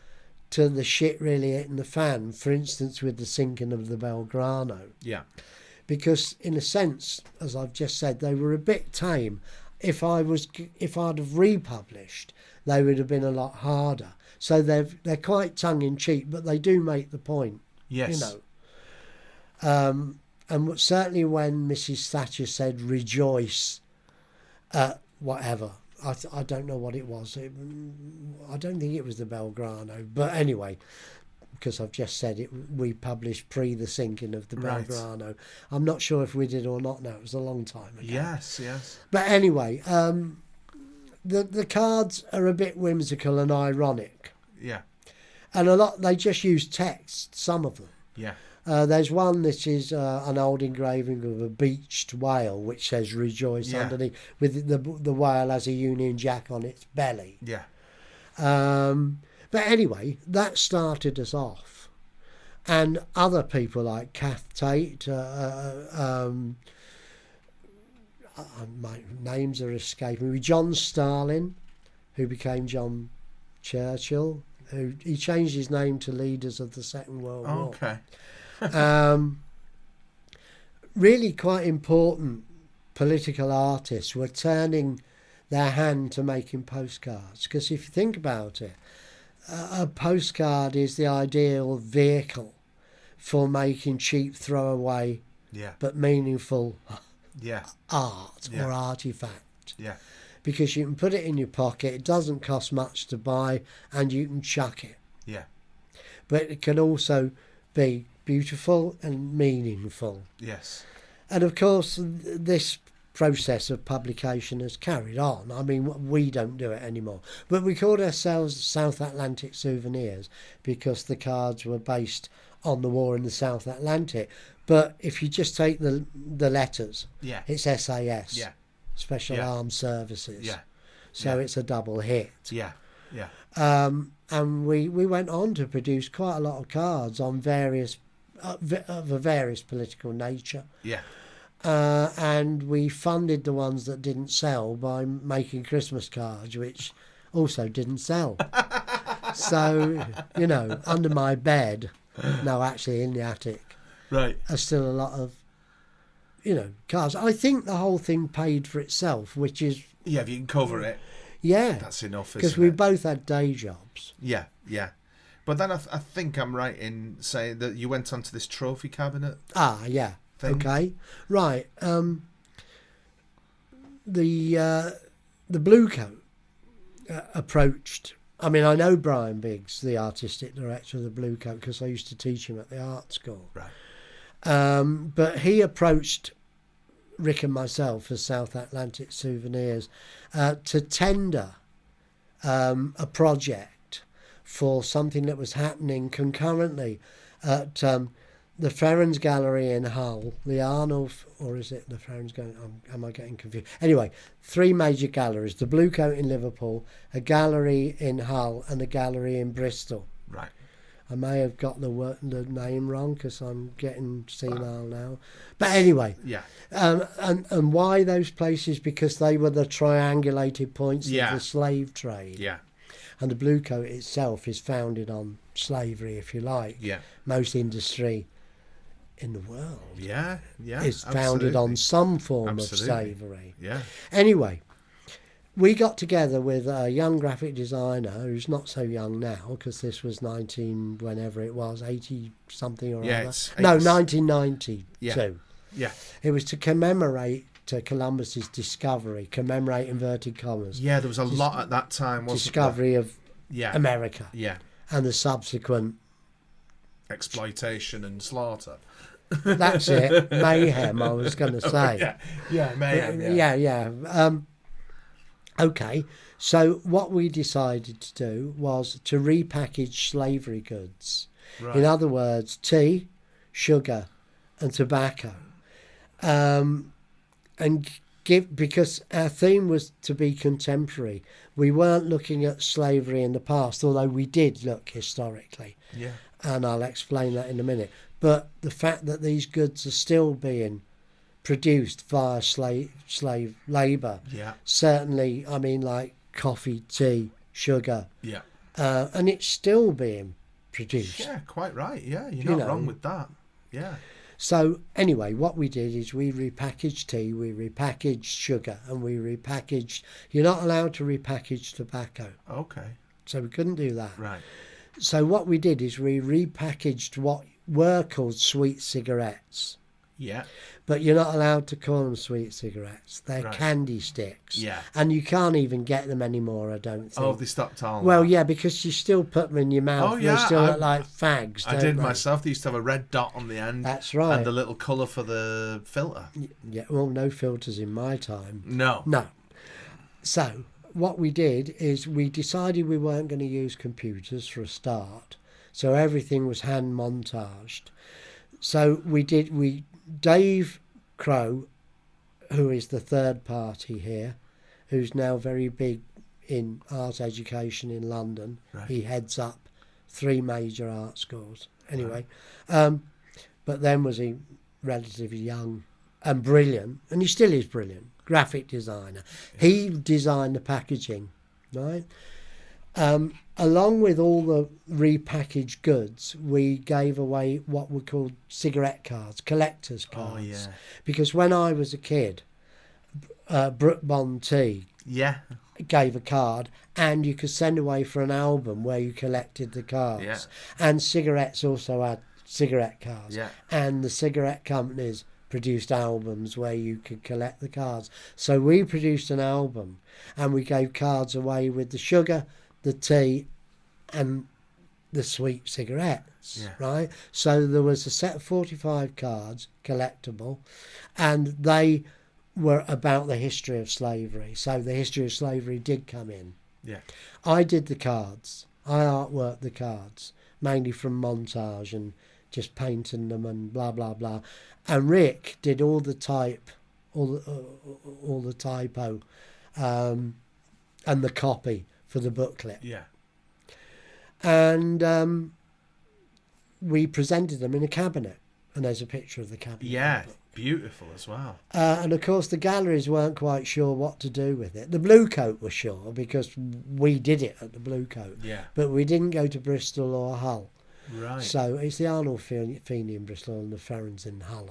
to the shit really hitting the fan, for instance, with the sinking of the Belgrano, Yeah. because in a sense, as I've just said, they were a bit tame. If I'd have republished, they would have been a lot harder. So they're quite tongue-in-cheek, but they do make the point. Yes. And certainly when Mrs. Thatcher said rejoice at whatever, I don't know what it was. I don't think it was the Belgrano. But anyway, because I've just said it, we published pre the sinking of the Right. Belgrano. I'm not sure if we did or not now. It was a long time ago. Yes, yes. But anyway, the cards are a bit whimsical and ironic. Yeah. And they just use text, some of them. Yeah. There's one that is an old engraving of a beached whale which says rejoice Yeah. underneath, with the whale has a Union Jack on its belly. Yeah. But anyway, that started us off. And other people like Kath Tate, my names are escaping me, John Starlin, who became John Churchill, he changed his name to Leaders of the Second World War. Okay. Really quite important political artists were turning their hand to making postcards, because if you think about it, a postcard is the ideal vehicle for making cheap throwaway Yeah. but meaningful Yeah. art Yeah. or artifact, Yeah. because you can put it in your pocket, it doesn't cost much to buy, and you can chuck it. Yeah. But it can also be beautiful and meaningful. Yes. And of course, this process of publication has carried on. I mean, we don't do it anymore. But we called ourselves South Atlantic Souvenirs because the cards were based on the war in the South Atlantic. But if you just take the letters, Yeah. it's SAS, Yeah. Special Yeah. Armed Services. Yeah. So Yeah. it's a double hit. Yeah. Yeah. And we went on to produce quite a lot of cards on various of a various political nature. Yeah. And we funded the ones that didn't sell by making Christmas cards, which also didn't sell. So, under my bed, no, actually in the attic, Right. are still a lot of, cards. I think the whole thing paid for itself, which is Yeah, if you can cover it, Yeah. that's enough, Because isn't we it? both had day jobs. Yeah, yeah. But then I think I'm right in saying that you went onto this trophy cabinet Ah, yeah. thing. Okay. Right. The Blue Coat approached. I mean, I know Brian Biggs, the artistic director of the Blue Coat, because I used to teach him at the art school. Right. But he approached Rick and myself as South Atlantic Souvenirs to tender a project for something that was happening concurrently at the Ferrens Gallery in Hull, the Arnulf, or is it the Ferrens Gallery? Am I getting confused? Anyway, 3 major galleries, the Blue Coat in Liverpool, a gallery in Hull and a gallery in Bristol. Right. I may have got the name wrong because I'm getting senile now. But anyway, Yeah. and why those places? Because they were the triangulated points Yeah. of the slave trade. Yeah. And the Blue Coat itself is founded on slavery, if you like. Yeah. Most industry in the world Yeah. Yeah. is founded on some form of slavery. Yeah. Anyway, we got together with a young graphic designer who's not so young now, because this was 80 something or other. No, 1992. Yeah. Yeah. It was to commemorate Columbus's discovery, commemorate inverted commas. Yeah, there was a lot at that time, wasn't discovery of there? America. Yeah. And the subsequent Exploitation and slaughter. That's it. Mayhem, I was going to say. Yeah. Yeah, mayhem. Yeah. Okay. So what we decided to do was to repackage slavery goods. Right. In other words, tea, sugar, and tobacco. And because our theme was to be contemporary. We weren't looking at slavery in the past, although we did look historically. Yeah. And I'll explain that in a minute. But the fact that these goods are still being produced via slave labour, Yeah. certainly, I mean, like coffee, tea, sugar, Yeah. and it's still being produced. Yeah, quite right. Yeah, you're You not know. wrong with that. Yeah. So anyway, what we did is we repackaged tea, we repackaged sugar, and we repackaged... You're not allowed to repackage tobacco, Okay. so we couldn't do that. Right. So what we did is we repackaged what were called sweet cigarettes. Yeah. But you're not allowed to call them sweet cigarettes. They're Right. candy sticks. Yeah. And you can't even get them anymore, I don't think. Oh, they stopped all Well, that. yeah, because you still put them in your mouth. Oh, They yeah, still I- look like fags, I don't did they? myself. They used to have a red dot on the end. That's right. And the little colour for the filter. Yeah, well, no filters in my time. No. No. So what we did is we decided we weren't going to use computers for a start. So everything was hand montaged. So Dave Crow, who is the third party here, who's now very big in art education in London. Right. He heads up 3 major art schools. Anyway, but then was he relatively young and brilliant, and he still is brilliant, graphic designer. He designed the packaging, right? Along with all the repackaged goods, we gave away what were called cigarette cards, collector's cards. Oh, yeah. Because when I was a kid, Brook Bond Tea Yeah. gave a card, and you could send away for an album where you collected the cards. Yeah. And cigarettes also had cigarette cards. Yeah. And the cigarette companies produced albums where you could collect the cards. So we produced an album, and we gave cards away with the sugar, the tea, and the sweet cigarettes, Yeah. right? So there was a set of 45 cards, collectible, and they were about the history of slavery. So the history of slavery did come in. Yeah. I did the cards. I artworked the cards, mainly from montage and just painting them and blah, blah, blah. And Rick did all the type, all the typo, and the copy for the booklet. Yeah. And we presented them in a cabinet, and there's a picture of the cabinet. Yeah. Beautiful as well. And of course the galleries weren't quite sure what to do with it. The Blue Coat was sure, because we did it at the Blue Coat. Yeah. But we didn't go to Bristol or Hull. Right. So it's the Arnulfini in Bristol and the Ferrens in Hull.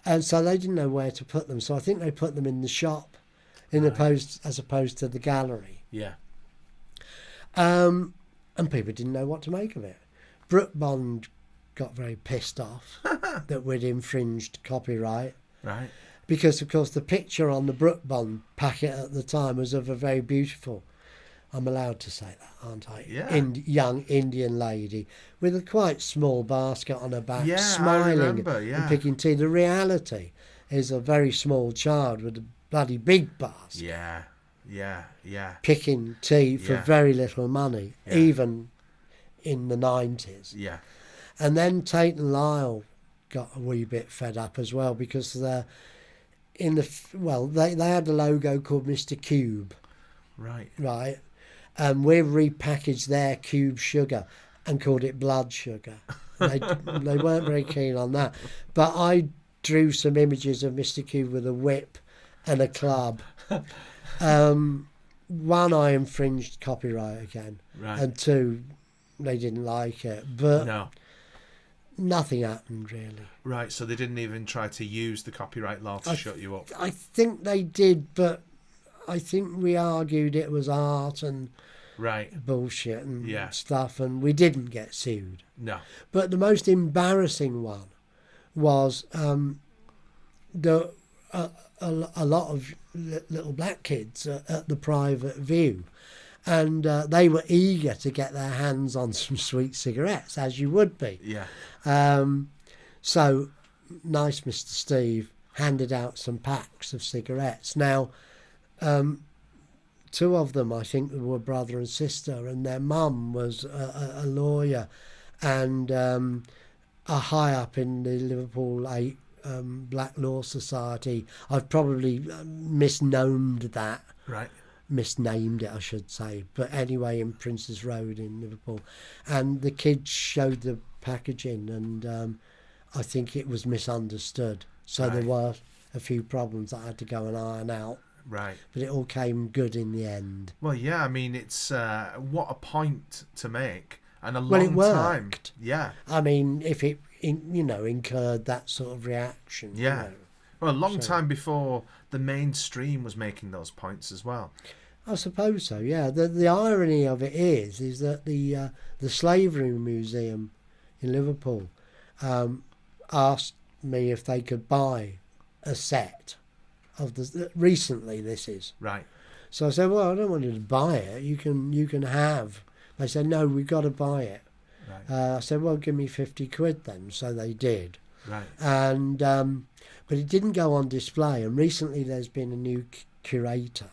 And so they didn't know where to put them. So I think they put them in the shop as opposed to the gallery. Yeah. And people didn't know what to make of it. Brooke Bond got very pissed off that we'd infringed copyright. Right. Because, of course, the picture on the Brooke Bond packet at the time was of a very beautiful, I'm allowed to say that, aren't I? Yeah. Young Indian lady with a quite small basket on her back, Yeah, smiling I remember, yeah. and picking tea. The reality is a very small child with a bloody big basket. Yeah. Yeah. Yeah. Picking tea for Yeah. very little money, Yeah. even in the 90s. Yeah. And then Tate and Lyle got a wee bit fed up as well because they had a logo called Mr. Cube, Right. right? And we repackaged their cube sugar and called it blood sugar. They weren't very keen on that. But I drew some images of Mr. Cube with a whip and a club. One, I infringed copyright again. Right. And two, they didn't like it. But No. nothing happened, really. Right, so they didn't even try to use the copyright law to shut you up. I think they did, but I think we argued it was art and Right. bullshit and Yeah. stuff, and we didn't get sued. No. But the most embarrassing one was a lot of little black kids at the private view, and they were eager to get their hands on some sweet cigarettes, as you would be. Yeah. So, nice Mr. Steve handed out some packs of cigarettes. Now, two of them, I think, were brother and sister, and their mum was a lawyer and a high up in the Liverpool 8 Black Law Society. I've probably misnamed that. Right. Misnamed it, I should say. But anyway, in Prince's Road in Liverpool. And the kids showed the packaging, and I think it was misunderstood. So there were a few problems that I had to go and iron out. Right. But it all came good in the end. Well, yeah, I mean, it's what a point to make, and a Well, it long time. worked. Yeah. I mean, if it, incurred that sort of reaction. Yeah. Well, a long time before the mainstream was making those points as well. I suppose so, yeah. The irony of it is that the Slavery Museum in Liverpool asked me if they could buy a set of recently this is. Right. So I said, well, I don't want you to buy it. You can have. They said, no, we've got to buy it. Right. I said, well, give me 50 quid then. So they did. Right. And but it didn't go on display. And recently there's been a new curator,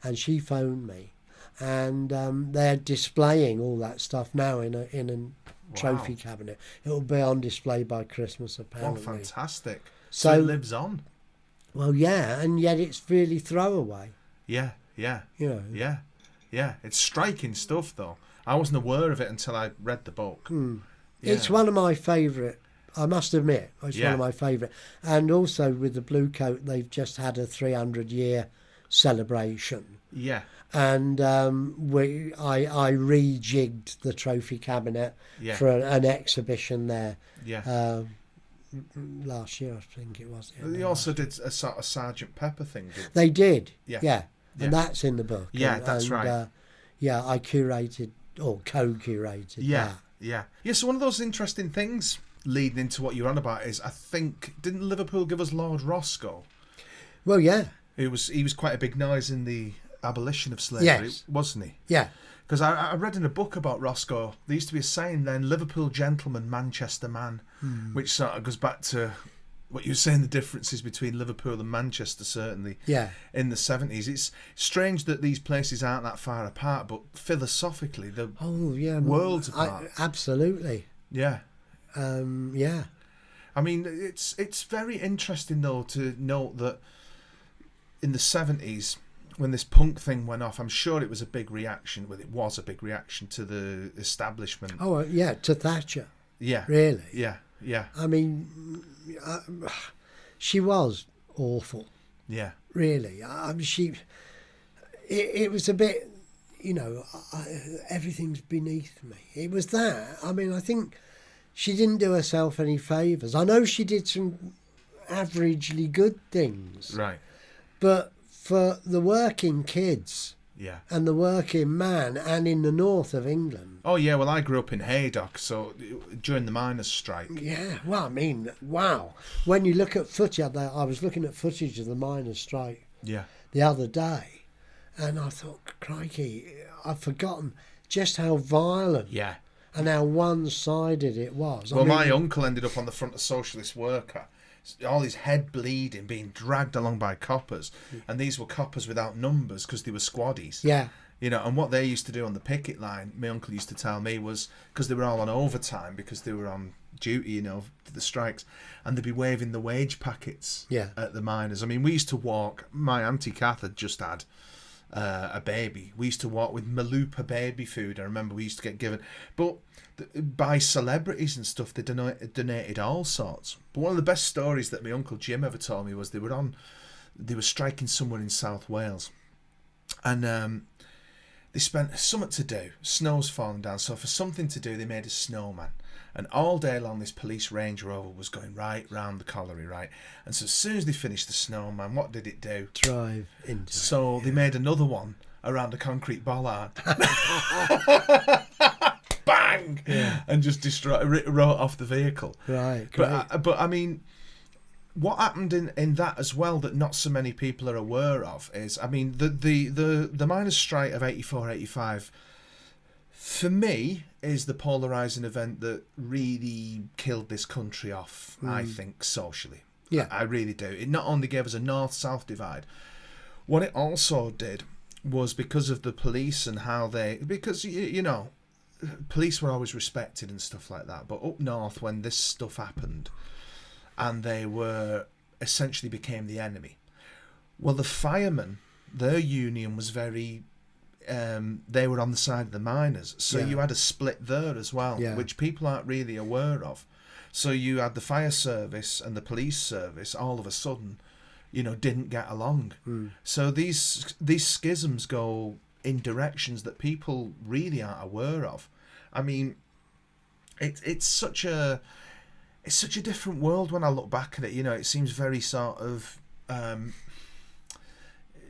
and she phoned me, and they're displaying all that stuff now in a trophy cabinet. It'll be on display by Christmas, apparently. Oh, fantastic. So it lives on. Well, yeah, and yet it's really throwaway. Yeah, yeah. You know. Yeah, yeah. It's striking stuff, though. I wasn't aware of it until I read the book. Yeah. It's one of my favourite, I must admit, it's one of my favourite. And also with the Blue Coat, they've just had a 300-year celebration. Yeah. And I rejigged the trophy cabinet for an exhibition there. Yeah. Last year, I think it was. They also did a sort of Sgt Pepper thing. They did. Yeah. Yeah. And that's in the book. Yeah, that's right. Yeah, I curated or co-curated that. Yeah. Yeah, so one of those interesting things leading into what you're on about is, I think, didn't Liverpool give us Lord Roscoe? Well, yeah. He was quite a big noise in the abolition of slavery, wasn't he? Yeah. Because I read in a book about Roscoe, there used to be a saying then, Liverpool gentleman, Manchester man, which sort of goes back to what you were saying, the differences between Liverpool and Manchester, certainly, in the 70s. It's strange that these places aren't that far apart, but philosophically, they're worlds apart. Absolutely. Yeah. Yeah. I mean, it's very interesting, though, to note that in the 70s, when this punk thing went off, I'm sure it was a big reaction. Well, it was a big reaction to the establishment. Oh, yeah, to Thatcher. Yeah. Really? Yeah, yeah. I mean, she was awful. Yeah. Really. I mean, it was a bit, everything's beneath me. It was that. I mean, I think she didn't do herself any favours. I know she did some averagely good things. Right. But for the working kids Yeah. and the working man, and in the north of England. Oh, yeah, well, I grew up in Haydock, so during the miners' strike. Yeah, well, I mean, wow. When you look at footage, I was looking at footage of the miners' strike Yeah. the other day, and I thought, crikey, I've forgotten just how violent Yeah. and how one-sided it was. Well, my uncle ended up on the front of Socialist Worker, all his head bleeding, being dragged along by coppers, and these were coppers without numbers because they were squaddies. Yeah. You know, and what they used to do on the picket line, my uncle used to tell me, was because they were all on overtime because they were on duty, you know, to the strikes, and they'd be waving the wage packets at the miners. I mean, we used to walk. My auntie Kath had just had a baby. We used to walk with Malupa baby food. I remember we used to get given, but by celebrities and stuff, they donated all sorts. But one of the best stories that my uncle Jim ever told me was they were striking somewhere in South Wales, and they spent something to do. Snow's falling down, so for something to do, they made a snowman. And all day long, this police Range Rover was going right round the colliery, right? And so as soon as they finished the snowman, what did it do? Drive into it. So they made another one around a concrete bollard. Bang! Yeah. And just wrote off the vehicle. Right, great. But I mean, what happened in that as well that not so many people are aware of is, I mean, the miners' strike of 84, 85, for me, is the polarising event that really killed this country off, I think, socially. Yeah. I really do. It not only gave us a north-south divide, what it also did was because of the police and how because, you know, police were always respected and stuff like that, but up north when this stuff happened and they were essentially became the enemy, well, the firemen, their union was very they were on the side of the miners, so you had a split there as well, which people aren't really aware of. So you had the fire service and the police service all of a sudden, you know, didn't get along. So these schisms go in directions that people really aren't aware of. I mean, it's such a different world when I look back at it. You know, it seems very sort of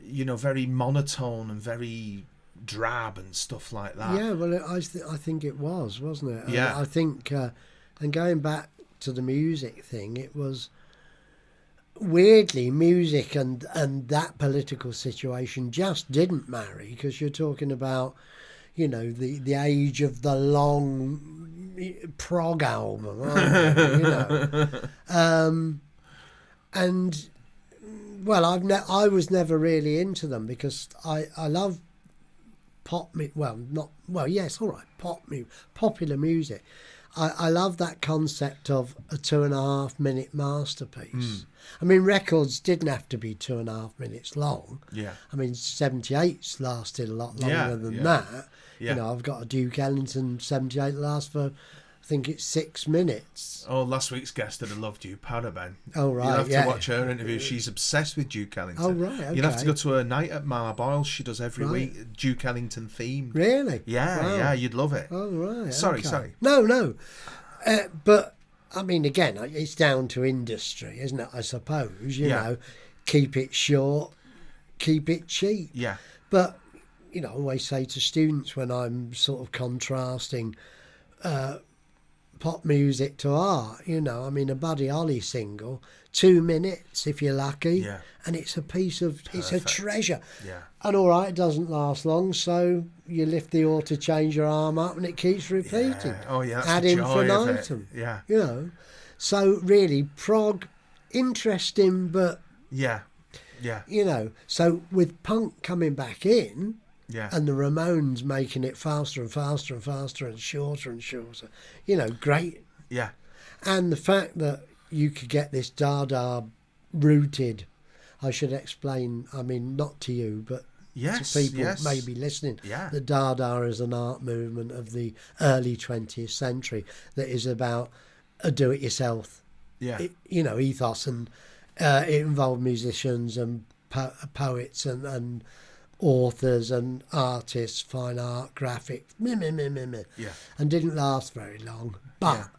you know, very monotone and very drab and stuff like that. Yeah, well, I think it was, wasn't it? Yeah. I think, and going back to the music thing, it was weirdly music and that political situation just didn't marry, because you're talking about, you know, the age of the long prog album, aren't you? You know, and well, I was never really into them because I love popular music. I love that concept of a 2.5 minute masterpiece. I mean, records didn't have to be 2.5 minutes long. Yeah. I mean, 78's lasted a lot longer than that. Yeah. You know, I've got a Duke Ellington 78 that lasts for, I think it's 6 minutes. Oh, last week's guest that I loved you, Paraben. Oh, right, You'll have to watch her interview. She's obsessed with Duke Ellington. Oh, right, okay. You'll have to go to her night at Marboyle. She does every week, Duke Ellington themed. Really? Yeah, Wow. yeah, you'd love it. Oh, right. Sorry. No. But, I mean, again, it's down to industry, isn't it, I suppose? You know, keep it short, keep it cheap. Yeah. But, you know, I always say to students when I'm sort of contrasting pop music to art, you know, I mean, a Buddy Holly single, 2 minutes if you're lucky, and it's a piece of, it's a treasure. Yeah. And all right, it doesn't last long, so you lift the oar to change your arm up and it keeps repeating. Yeah. Oh, yeah, that's Ad the joy of infinitum. it. Yeah. You know, so really, prog, interesting, but, Yeah. you know, so with punk coming back in, and the Ramones making it faster and faster and faster and shorter, you know, great. Yeah. And the fact that you could get this Dada rooted, I should explain, I mean, not to you, but to people maybe listening, the Dada is an art movement of the early 20th century that is about a do-it-yourself, you know, ethos, and it involved musicians and poets and authors and artists, fine art, graphics, and didn't last very long. But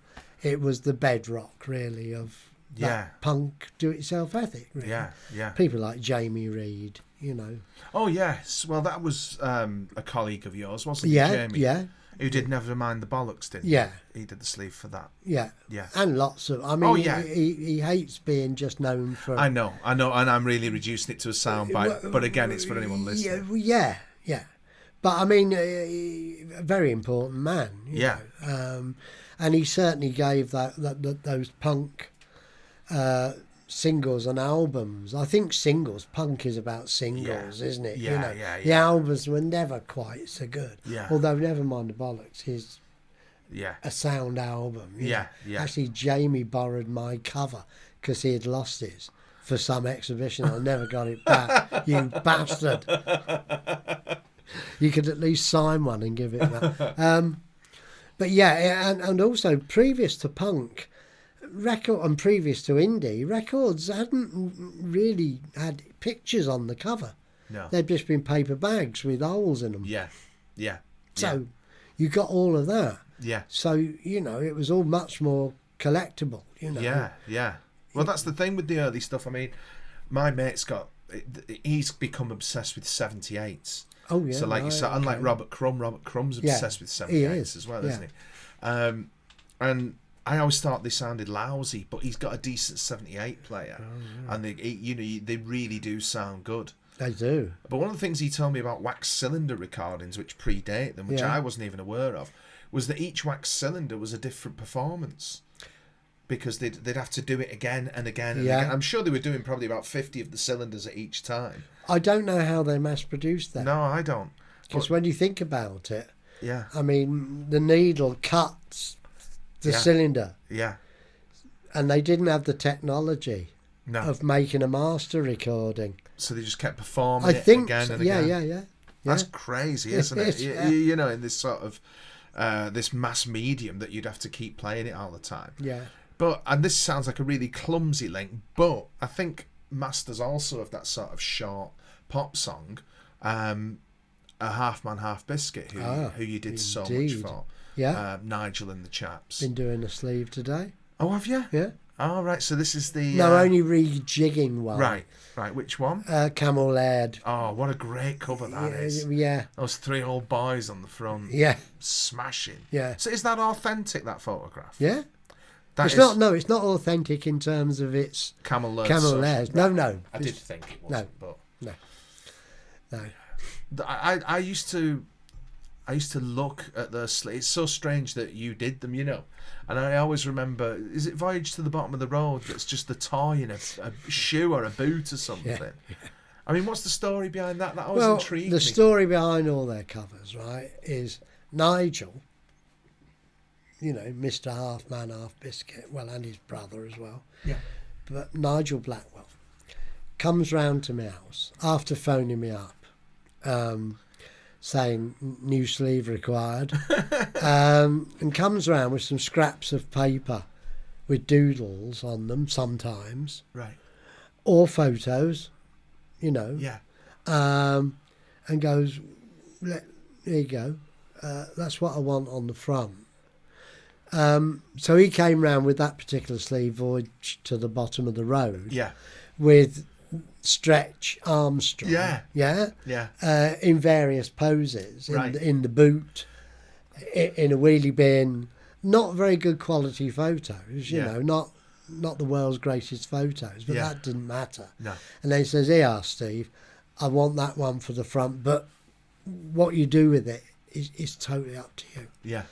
it was the bedrock, really, of that punk do-it-yourself ethic. Really. Yeah. People like Jamie Reed, you know. Oh yes, well that was a colleague of yours, wasn't he, Yeah, Jamie? yeah, Who did Never Mind the Bollocks, didn't yeah, he? He did the sleeve for that. yeah, Yeah. and lots of. I mean, Oh, yeah. he hates being just known for. I know, and I'm really reducing it to a soundbite, but again, it's for anyone listening. Yeah. But I mean, a very important man. you Yeah. know. And he certainly gave those punk singles and albums. I think singles, punk is about singles, isn't it? Yeah, The albums were never quite so good. Yeah. Although Never Mind the Bollocks is Yeah. a sound album. you Yeah, know. yeah. Actually, Jamie borrowed my cover because he had lost his for some exhibition. I never got it back. You bastard. You could at least sign one and give it back. But yeah, and also previous to punk, and previous to indie, records hadn't really had pictures on the cover. No. They'd just been paper bags with holes in them. Yeah. Yeah. So you got all of that. Yeah. So, you know, it was all much more collectible, you know. Yeah. Yeah. Well, that's the thing with the early stuff. I mean, my mate's he's become obsessed with 78s. Oh, yeah. So, like you said, unlike Robert Crumb's obsessed with 78s as well, isn't he? And I always thought they sounded lousy, but he's got a decent 78 player, and they really do sound good. They do. But one of the things he told me about wax cylinder recordings, which predate them, which I wasn't even aware of, was that each wax cylinder was a different performance. Because they'd have to do it again and again and again. I'm sure they were doing probably about 50 of the cylinders at each time. I don't know how they mass produced that. No, I don't. Because when you think about it, yeah, I mean, the needle cuts the cylinder. Yeah. And they didn't have the technology of making a master recording. So they just kept performing again and again. Yeah. That's crazy, isn't it? You know, in this sort of this mass medium that you'd have to keep playing it all the time. Yeah. And this sounds like a really clumsy link, but I think masters also of that sort of short pop song, a Half Man Half Biscuit, who you did so much for. Yeah. Nigel and the Chaps. Been doing a sleeve today. Oh, have you? Yeah. Oh, right. So this is the... No, only rejigging one. Right. Which one? Camel Laird. Oh, what a great cover that is. Yeah. Those three old boys on the front. Yeah. Smashing. Yeah. So is that authentic, that photograph? Yeah. It's not authentic in terms of its Camel Laird. No. I did think it wasn't, but... No. I used to look at the sleeves. It's so strange that you did them, you know. And I always remember, is it Voyage to the Bottom of the Road that's just the toy in a shoe or a boot or something? Yeah. I mean, what's the story behind that? That always intrigued me. The story behind all their covers, right, is Nigel, you know, Mr. Half Man Half Biscuit, well, and his brother as well. Yeah. But Nigel Blackwell comes round to my house after phoning me up, saying new sleeve required, and comes round with some scraps of paper with doodles on them sometimes, right, or photos, you know, and goes, there you go, that's what I want on the front. So he came round with that particular sleeve, Voyage to the Bottom of the Road, with Stretch Armstrong, in various poses, in the boot, in a wheelie bin. Not very good quality photos, you know, not the world's greatest photos, but that didn't matter. No. And then he says, "Here, Steve, I want that one for the front, but what you do with it is totally up to you." Yeah.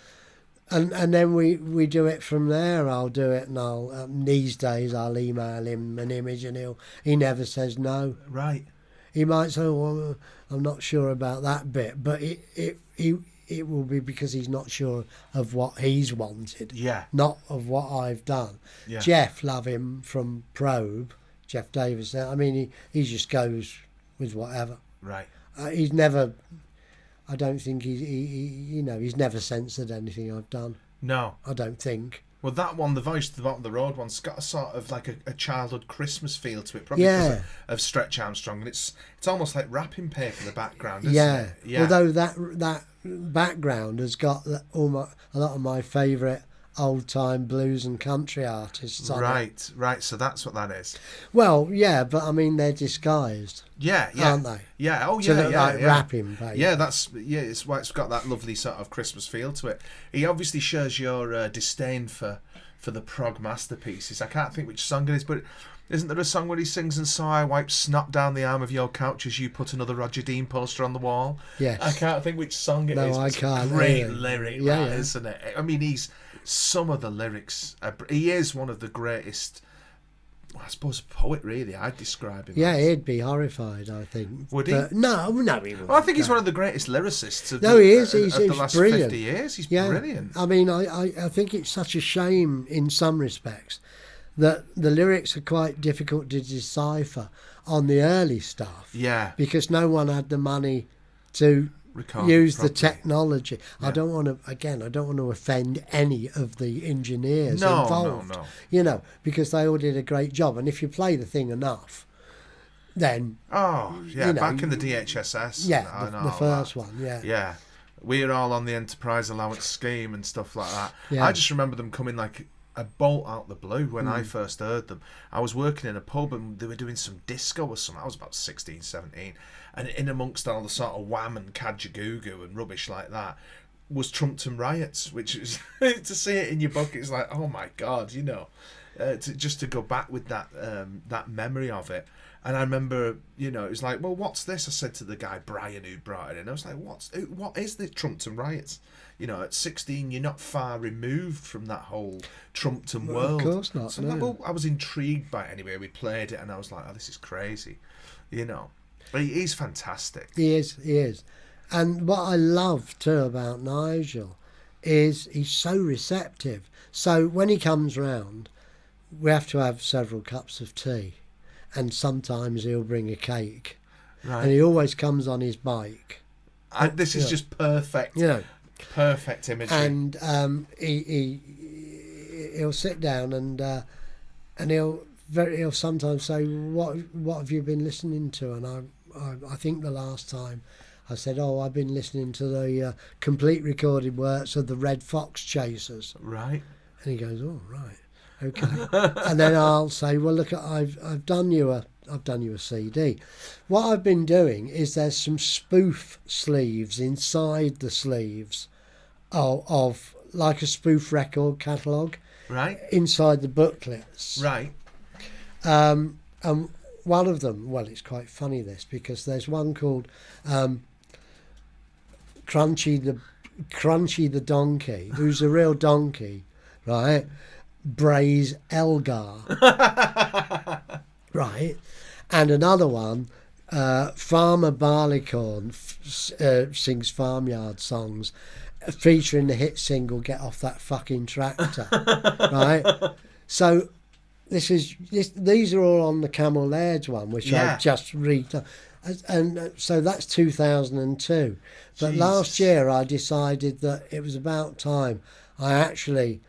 And then we do it from there. I'll do it, and I'll these days I'll email him an image, and he never says no. Right. He might say, "Well, I'm not sure about that bit," but it will be because he's not sure of what he's wanted. Yeah. Not of what I've done. Yeah. Jeff, love him from Probe, Jeff Davis. I mean, he just goes with whatever. Right. He's never. I don't think he's never censored anything I've done. No. I don't think. Well, that one, the Voice to the Bottom of the Road one's got a sort of like a childhood Christmas feel to it, probably because of Stretch Armstrong, and it's almost like wrapping paper in the background, isn't it? Yeah. Although that background has got a lot of my favourite old-time blues and country artists on it. Right. So that's what that is. Well, yeah, but I mean, they're disguised, Yeah. aren't they? Yeah. Oh, To yeah. look Yeah. like rapping, babe. Yeah, it's why it's got that lovely sort of Christmas feel to it. He obviously shares your disdain for the prog masterpieces. I can't think which song it is, but isn't there a song where he sings, and so I wipe snot down the arm of your couch as you put another Roger Dean poster on the wall? Yes. I can't think which song it is. No, I can't. Great Really. lyric, Yeah, that, yeah. isn't it? I mean, some of the lyrics. He is one of the greatest. I suppose a poet, really. I'd describe him. Yeah, as. he'd be horrified, I think. Would he? No, he wouldn't. Well, I think he's one of the greatest lyricists of, No, he is. of He's the last brilliant. 50 years. He's Yeah. brilliant. I mean, I think it's such a shame in some respects that the lyrics are quite difficult to decipher on the early stuff. Yeah. Because no one had the money to Record use properly. the technology. Yeah. I don't want to offend any of the engineers No, involved. no. You know, because they all did a great job. And if you play the thing enough, then Oh, yeah, you know, back in the DHSS. yeah, and the all first that. one, yeah. Yeah. We were all on the enterprise allowance scheme and stuff like that. Yeah. I just remember them coming like a bolt out the blue when I first heard them. I was working in a pub and they were doing some disco or something. I was about 16, 17. And in amongst all the sort of wham and Kajagoogoo and rubbish like that was Trumpton Riots, which is, to see it in your book, it's like, oh my God, you know, just to go back with that memory of it. And I remember, you know, it was like, well, what's this? I said to the guy, Brian, who brought it in. I was like, what is the Trumpton Riots? You know, at 16, you're not far removed from that whole Trumpton world. Of course not, So no. I was intrigued by it anyway. We played it and I was like, oh, this is crazy. You know, but he's fantastic. He is. And what I love too about Nigel is he's so receptive. So when he comes round, we have to have several cups of tea. And sometimes he'll bring a cake. Right. And he always comes on his bike. This is just perfect. You know. Perfect imagery. And he'll sit down and he'll sometimes say, what have you been listening to? And I think the last time I said, I've been listening to the complete recorded works of the Red Fox Chasers. Right. And he goes, oh right, okay. And then I'll say, well, look, I've done you a CD. What I've been doing is there's some spoof sleeves inside the sleeves of like a spoof record catalogue. Right. Inside the booklets. Right. And one of them, well, it's quite funny this, because there's one called Crunchy the Donkey, who's a real donkey, right? Brays Elgar. Right. And another one, Farmer Barleycorn sings farmyard songs, featuring the hit single "Get Off That Fucking Tractor." Right. So these are all on the Camel Laird's one, which I've just read, and so that's 2002. But Jesus. last year I decided that it was about time I actually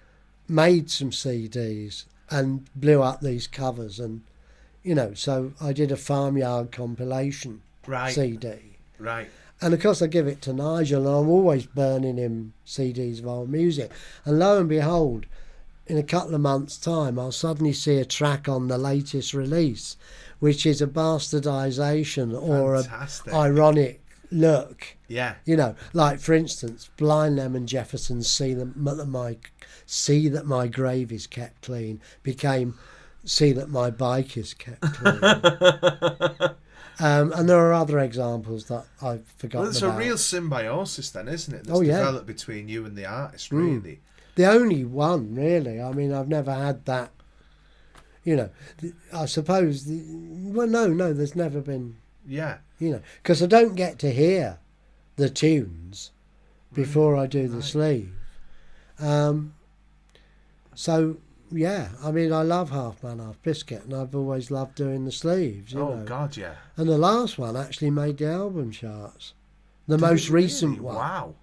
made some CDs and blew up these covers, and you know, so I did a farmyard compilation CD. Right. And of course I give it to Nigel, and I'm always burning him CDs of old music. And lo and behold, in a couple of months' time, I'll suddenly see a track on the latest release, which is a bastardisation or Fantastic. a ironic look. Yeah. You know, like for instance, Blind Lemon Jefferson's See That My Grave Is Kept Clean became See That My Bike Is Kept Clean. And there are other examples that I've forgotten Well, it's about. a real symbiosis then, isn't it? That's Oh, yeah. developed between you and the artist, really. The only one, really. I mean, I've never had that, you know. I suppose, well, no, there's never been, Yeah. you know, because I don't get to hear the tunes before I do the sleeve. So, yeah, I mean, I love Half Man Half Biscuit, and I've always loved doing the sleeves, you know. God, yeah. And the last one actually made the album charts. The most recent one. Wow.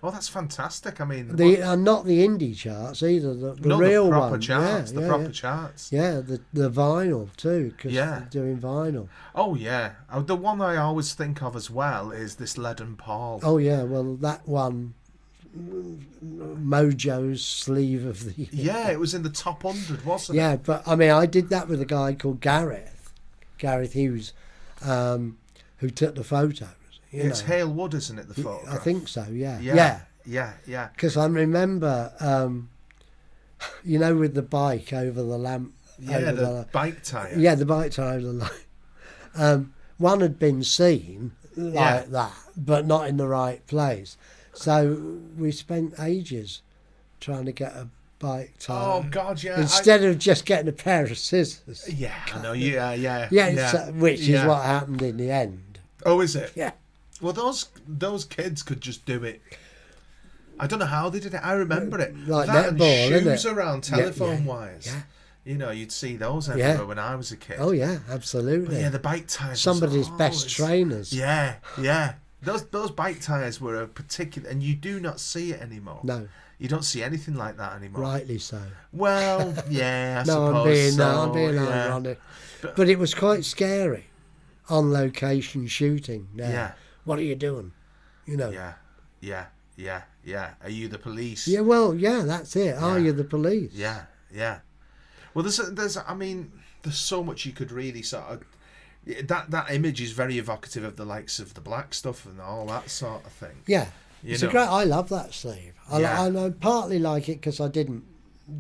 Oh, that's fantastic. I mean, And not the indie charts either, the real the proper one. charts, yeah, the yeah, proper yeah. charts. Yeah, the vinyl too, because Yeah. they're doing vinyl. Oh, yeah. The one I always think of as well is this Leaden Paul. Oh yeah, well that one Mojo's sleeve of the year. Yeah, it was in the top 100, wasn't it? Yeah, but I mean, I did that with a guy called Gareth Hughes, who took the photos. It's Hale Wood, isn't it, the photograph? I think so, yeah. Yeah. Because I remember, with the bike over the lamp. Yeah, the bike tyre. Yeah, the bike tyre over the lamp. One had been seen like that, but not in the right place. So we spent ages trying to get a bike tyre. Oh, God, yeah. Instead of just getting a pair of scissors. Yeah, I know, yeah. Which is what happened in the end. Oh, is it? Yeah. Well, those kids could just do it. I don't know how they did it. I remember it. Like that netball, and isn't shoes it? around telephone wires. Yeah. You'd see those everywhere when I was a kid. Oh, yeah, absolutely. But yeah, the bike tyres. Somebody's best trainers. Yeah. Those bike tyres were a particular... And you do not see it anymore. No. You don't see anything like that anymore. Rightly so. Well, yeah, I no, suppose I'm being ironic. But it was quite scary on location shooting. Now. Yeah. What are you doing? Yeah. Are you the police? Yeah, well, yeah, that's it. Are you the police? Yeah. Well, there's so much you could really sort of... That image is very evocative of the likes of the black stuff and all that sort of thing. Yeah. I love that sleeve. I partly like it because I didn't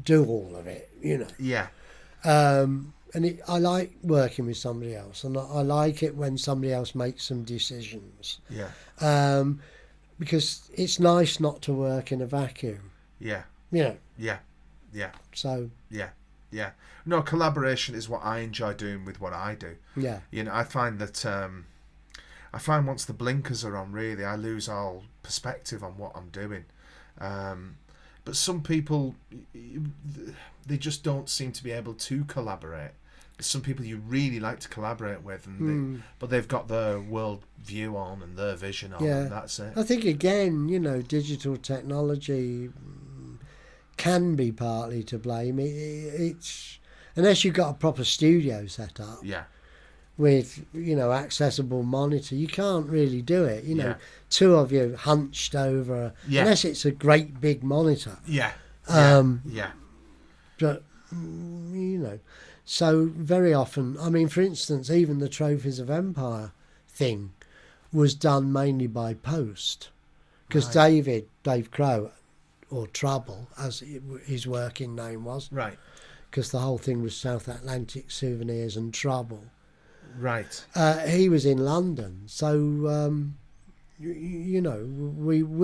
do all of it, Yeah. I like working with somebody else, and I like it when somebody else makes some decisions. Yeah. Because it's nice not to work in a vacuum. Yeah. Yeah. So. Yeah. No, collaboration is what I enjoy doing with what I do. Yeah. I find that once the blinkers are on, really, I lose all perspective on what I'm doing. But some people, they just don't seem to be able to collaborate. Some people you really like to collaborate with, but they've got their world view on and their vision on, and that's it. I think, again, digital technology can be partly to blame. It's unless you've got a proper studio set up. Yeah. With accessible monitor, you can't really do it. Two of you hunched over, unless it's a great big monitor. Yeah. But so very often, I mean, for instance, even the Trophies of Empire thing was done mainly by post, because Dave Crow, or Trouble, as his working name was, right, because the whole thing was South Atlantic Souvenirs and Trouble. Right. He was in London, so we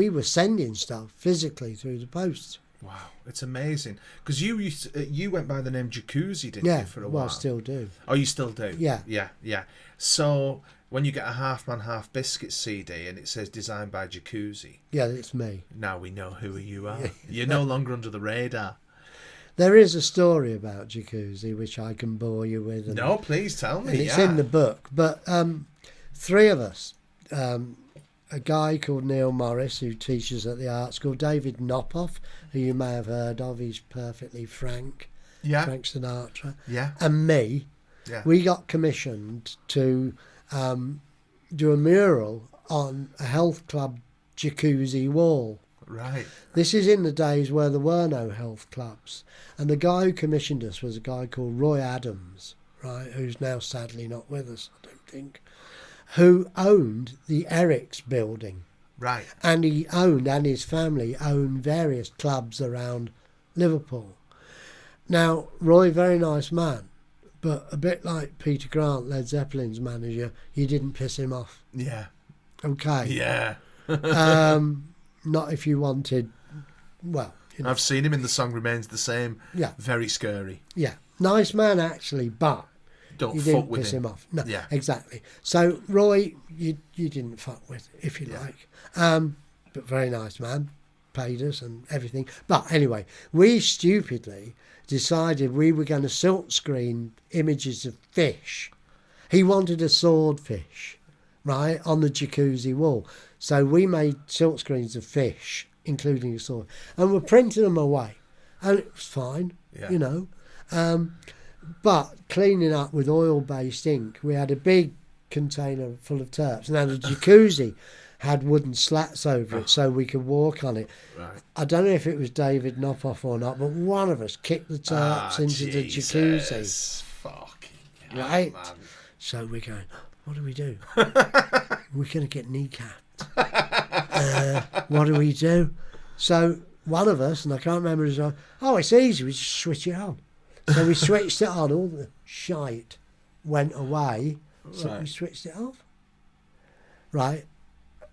were sending stuff physically through the post. Wow, it's amazing. Because you went by the name Jacuzzi, didn't you, for a while? Well, I still do. Oh, you still do? Yeah. So when you get a Half Man Half Biscuit CD and it says designed by Jacuzzi, yeah, it's me. Now we know who you are. You're no longer under the radar. There is a story about Jacuzzi which I can bore you with. No, please tell me. And it's in the book. But three of us, a guy called Neil Morris who teaches at the art school, David Knophoff, who you may have heard of, he's perfectly Frank Sinatra, and me, we got commissioned to do a mural on a health club jacuzzi wall. Right. This is in the days where there were no health clubs. And the guy who commissioned us was a guy called Roy Adams, right, who's now sadly not with us, I don't think, who owned the Eric's building. Right. And he owned, and his family owned, various clubs around Liverpool. Now, Roy, very nice man, but a bit like Peter Grant, Led Zeppelin's manager, you didn't piss him off. Yeah. Okay. Yeah. Not if you wanted, well... I've seen him in The Song Remains the Same. Yeah. Very scary. Yeah. Nice man, actually, but... Don't you fuck didn't with piss him. him off. No, yeah. Exactly. So, Roy, you didn't fuck with, if you like. But very nice man. Paid us and everything. But anyway, we stupidly decided we were going to silk screen images of fish. He wanted a swordfish, right, on the jacuzzi wall. So we made silk screens of fish, including a sword, and we're printing them away. And it was fine, But cleaning up with oil-based ink, we had a big container full of turps. Now, the jacuzzi had wooden slats over it so we could walk on it. Right. I don't know if it was David Knophoff or not, but one of us kicked the tarps into the jacuzzi. Fucking right? hell, man. So we're going, what do we do? We're going to get kneecapped. What do we do? So one of us, and I can't remember his name, it's easy, we just switch it on. So we switched it on, all the shite went away, so we switched it off. Right,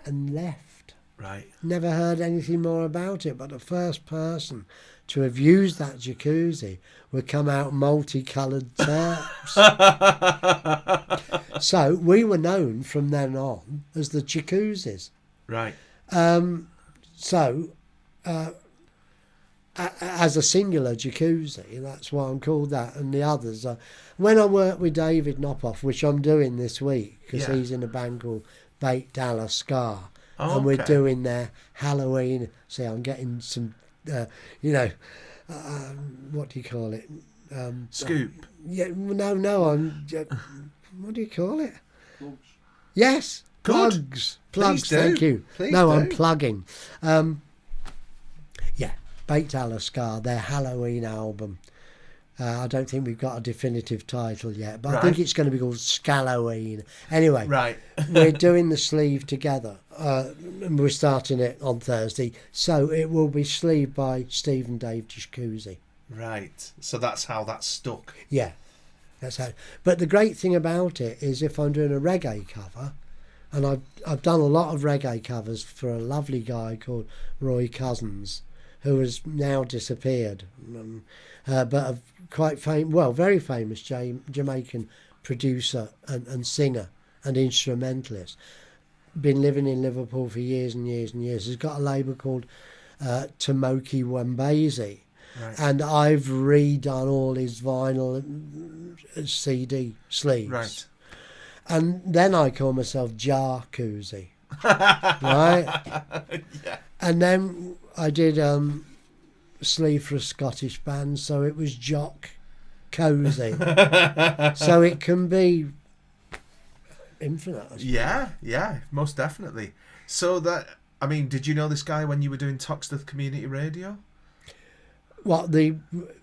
and left. Right. Never heard anything more about it, but the first person to have used that jacuzzi would come out multicoloured terps. So we were known from then on as the jacuzzis. Right. As a singular jacuzzi, that's why I'm called that, and the others are. When I work with David Knophoff, which I'm doing this week, because he's in a band called Bait Dallas Scar, and we're doing their Halloween. See, I'm getting some, what do you call it? Scoop. No, I'm. What do you call it? Plugs. Yes, Good. Plugs. Thank you. I'm plugging. Bait Dallas Scar, their Halloween album. I don't think we've got a definitive title yet, but I think it's going to be called Scalloween. Anyway, we're doing the sleeve together. And we're starting it on Thursday, so it will be sleeved by Steve and Dave Jacuzzi. Right. So that's how that stuck. Yeah, that's how. But the great thing about it is, if I'm doing a reggae cover, and I've done a lot of reggae covers for a lovely guy called Roy Cousins, who has now disappeared, but a very famous Jamaican producer and singer and instrumentalist. Been living in Liverpool for years and years and years. He's got a label called Tomoki Wambezi, and I've redone all his vinyl CD sleeves. Right. And then I call myself Jacuzzi, right? Yeah. And then I did sleeve for a Scottish band, so it was Jock Cozy. So it can be infinite. Yeah, most definitely. So did you know this guy when you were doing Toxteth Community Radio? What, the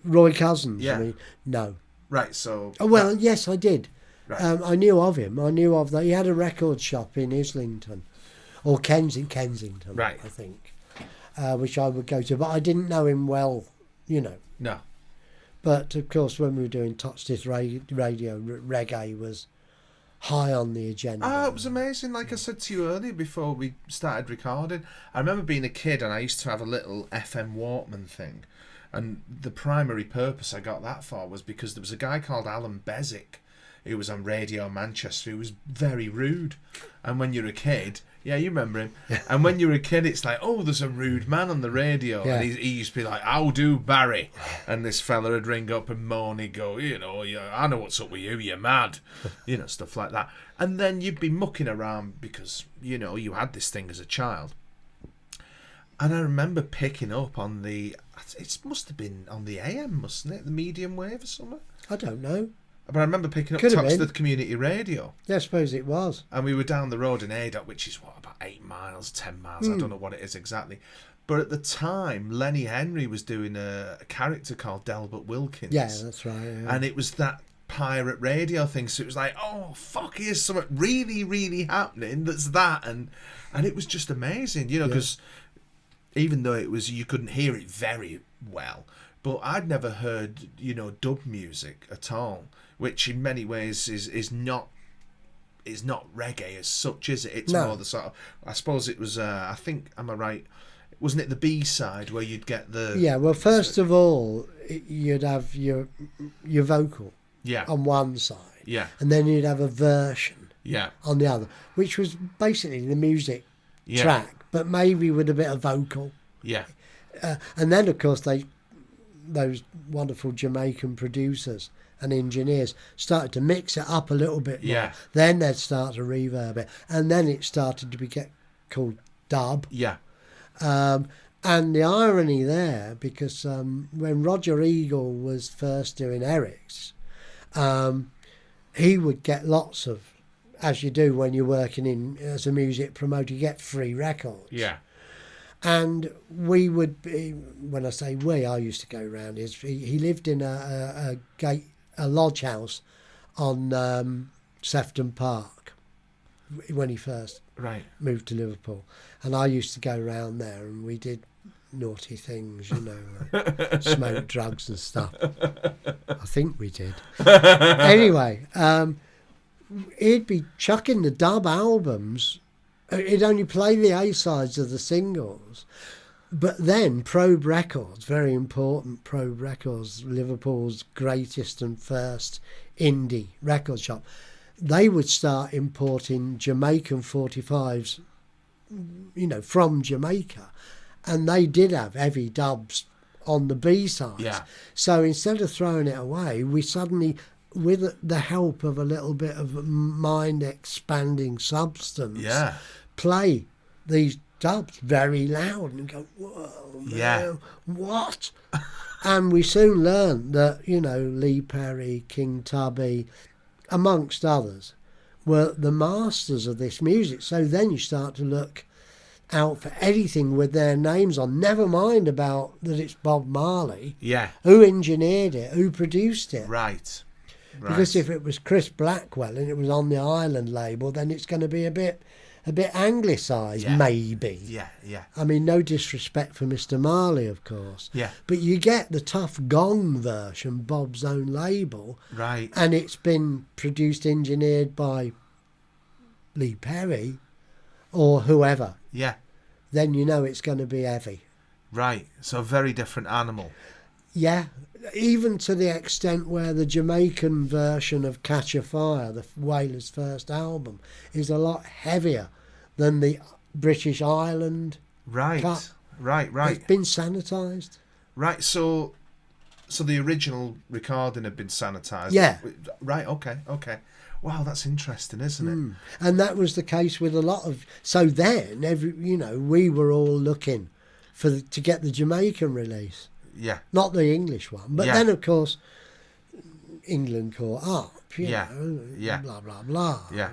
Roy Cousins? Yeah. I mean, no. Right, so... yes, I did. Right. I knew of him. I knew of that. He had a record shop in Islington, or Kensington, right. I think. Which I would go to, but I didn't know him well, No. But of course, when we were doing Toxteth Radio, reggae was high on the agenda. Oh, it was amazing. Like I said to you earlier before we started recording, I remember being a kid and I used to have a little FM Walkman thing, and the primary purpose I got that for was because there was a guy called Alan Beswick who was on Radio Manchester who was very rude, and when you're a kid... Yeah, you remember him. And when you were a kid, it's like, there's a rude man on the radio. Yeah. And he used to be like, how do, Barry? And this fella would ring up and moan, he'd go, I know what's up with you, you're mad. Stuff like that. And then you'd be mucking around because, you had this thing as a child. And I remember picking up on it must have been on the AM, mustn't it? The medium wave or something? I don't know. But I remember picking up Toxteth Community Radio. Yeah, I suppose it was. And we were down the road in Adoc, which is, about 8 miles, 10 miles, I don't know what it is exactly. But at the time, Lenny Henry was doing a character called Delbert Wilkins. Yeah, that's right. Yeah. And it was that pirate radio thing, so it was like, fuck, here's something really, really happening that's that. And it was just amazing, because even though it was, you couldn't hear it very well, but I'd never heard, dub music at all, which in many ways is not reggae as such, is it? It's more the sort of, I suppose it was, I think, am I right, wasn't it the B-side where you'd get the... Yeah, well, first of all, you'd have your vocal on one side. Yeah. And then you'd have a version on the other, which was basically the music track, but maybe with a bit of vocal. Yeah. And then, of course, those wonderful Jamaican producers and engineers started to mix it up a little bit more. Yeah. Then they'd start to reverb it, and then it started to get called dub. Yeah. And the irony there, because when Roger Eagle was first doing Eric's, he would get lots of as you do when you're working in as a music promoter, you get free records. Yeah. And we would be, when I say we, I used to go around. He lived in a lodge house on Sefton Park when he first moved to Liverpool, and I used to go around there, and we did naughty things, like smoke drugs and stuff. I think we did. Anyway, he'd be chucking the dub albums. He'd only play the A-sides of the singles. But then Probe Records, very important, Probe Records, Liverpool's greatest and first indie record shop, they would start importing Jamaican 45s, from Jamaica. And they did have heavy dubs on the B-sides. Yeah. So instead of throwing it away, we suddenly, with the help of a little bit of mind-expanding substance, play these dubs very loud and go, whoa, man, what? And we soon learned that, Lee Perry, King Tubby, amongst others, were the masters of this music. So then you start to look out for anything with their names on, never mind about that it's Bob Marley. Yeah. Who engineered it, who produced it. Right. Because if it was Chris Blackwell and it was on the Island label, then it's going to be a bit anglicised, maybe. Yeah, yeah. I mean, no disrespect for Mr. Marley, of course. Yeah. But you get the tough gong version, Bob's own label. Right. And it's been produced, engineered by Lee Perry or whoever. Yeah. Then you know it's going to be heavy. Right. So a very different animal. Yeah. Even to the extent where the Jamaican version of Catch a Fire, the Wailers' first album, is a lot heavier than the British Island cut. Right. It's been sanitised. Right, so the original recording had been sanitised. Yeah. Right, okay. Wow, that's interesting, isn't it? And that was the case with a lot of... So then, we were all looking to get the Jamaican release. Yeah. Not the English one. But then, of course, England caught up, blah, blah, blah. Yeah.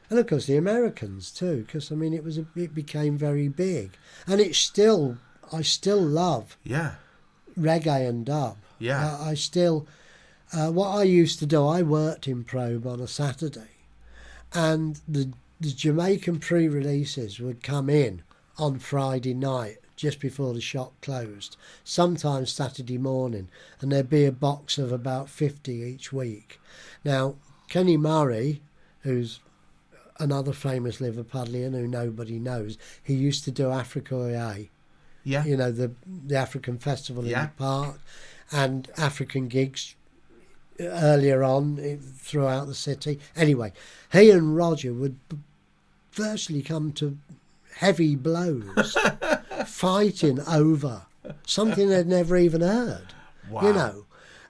And, of course, the Americans, too, because, it became very big. And I still love reggae and dub. Yeah. I still... what I used to do, I worked in Probe on a Saturday, and the Jamaican pre-releases would come in on Friday night, just before the shop closed, sometimes Saturday morning, and there'd be a box of about 50 each week. Now, Kenny Murray, who's another famous Liverpudlian who nobody knows, he used to do Africa. Yeah. The African festival in the park, and African gigs earlier on throughout the city. Anyway, he and Roger would virtually come to heavy blows, fighting over something they'd never even heard. Wow.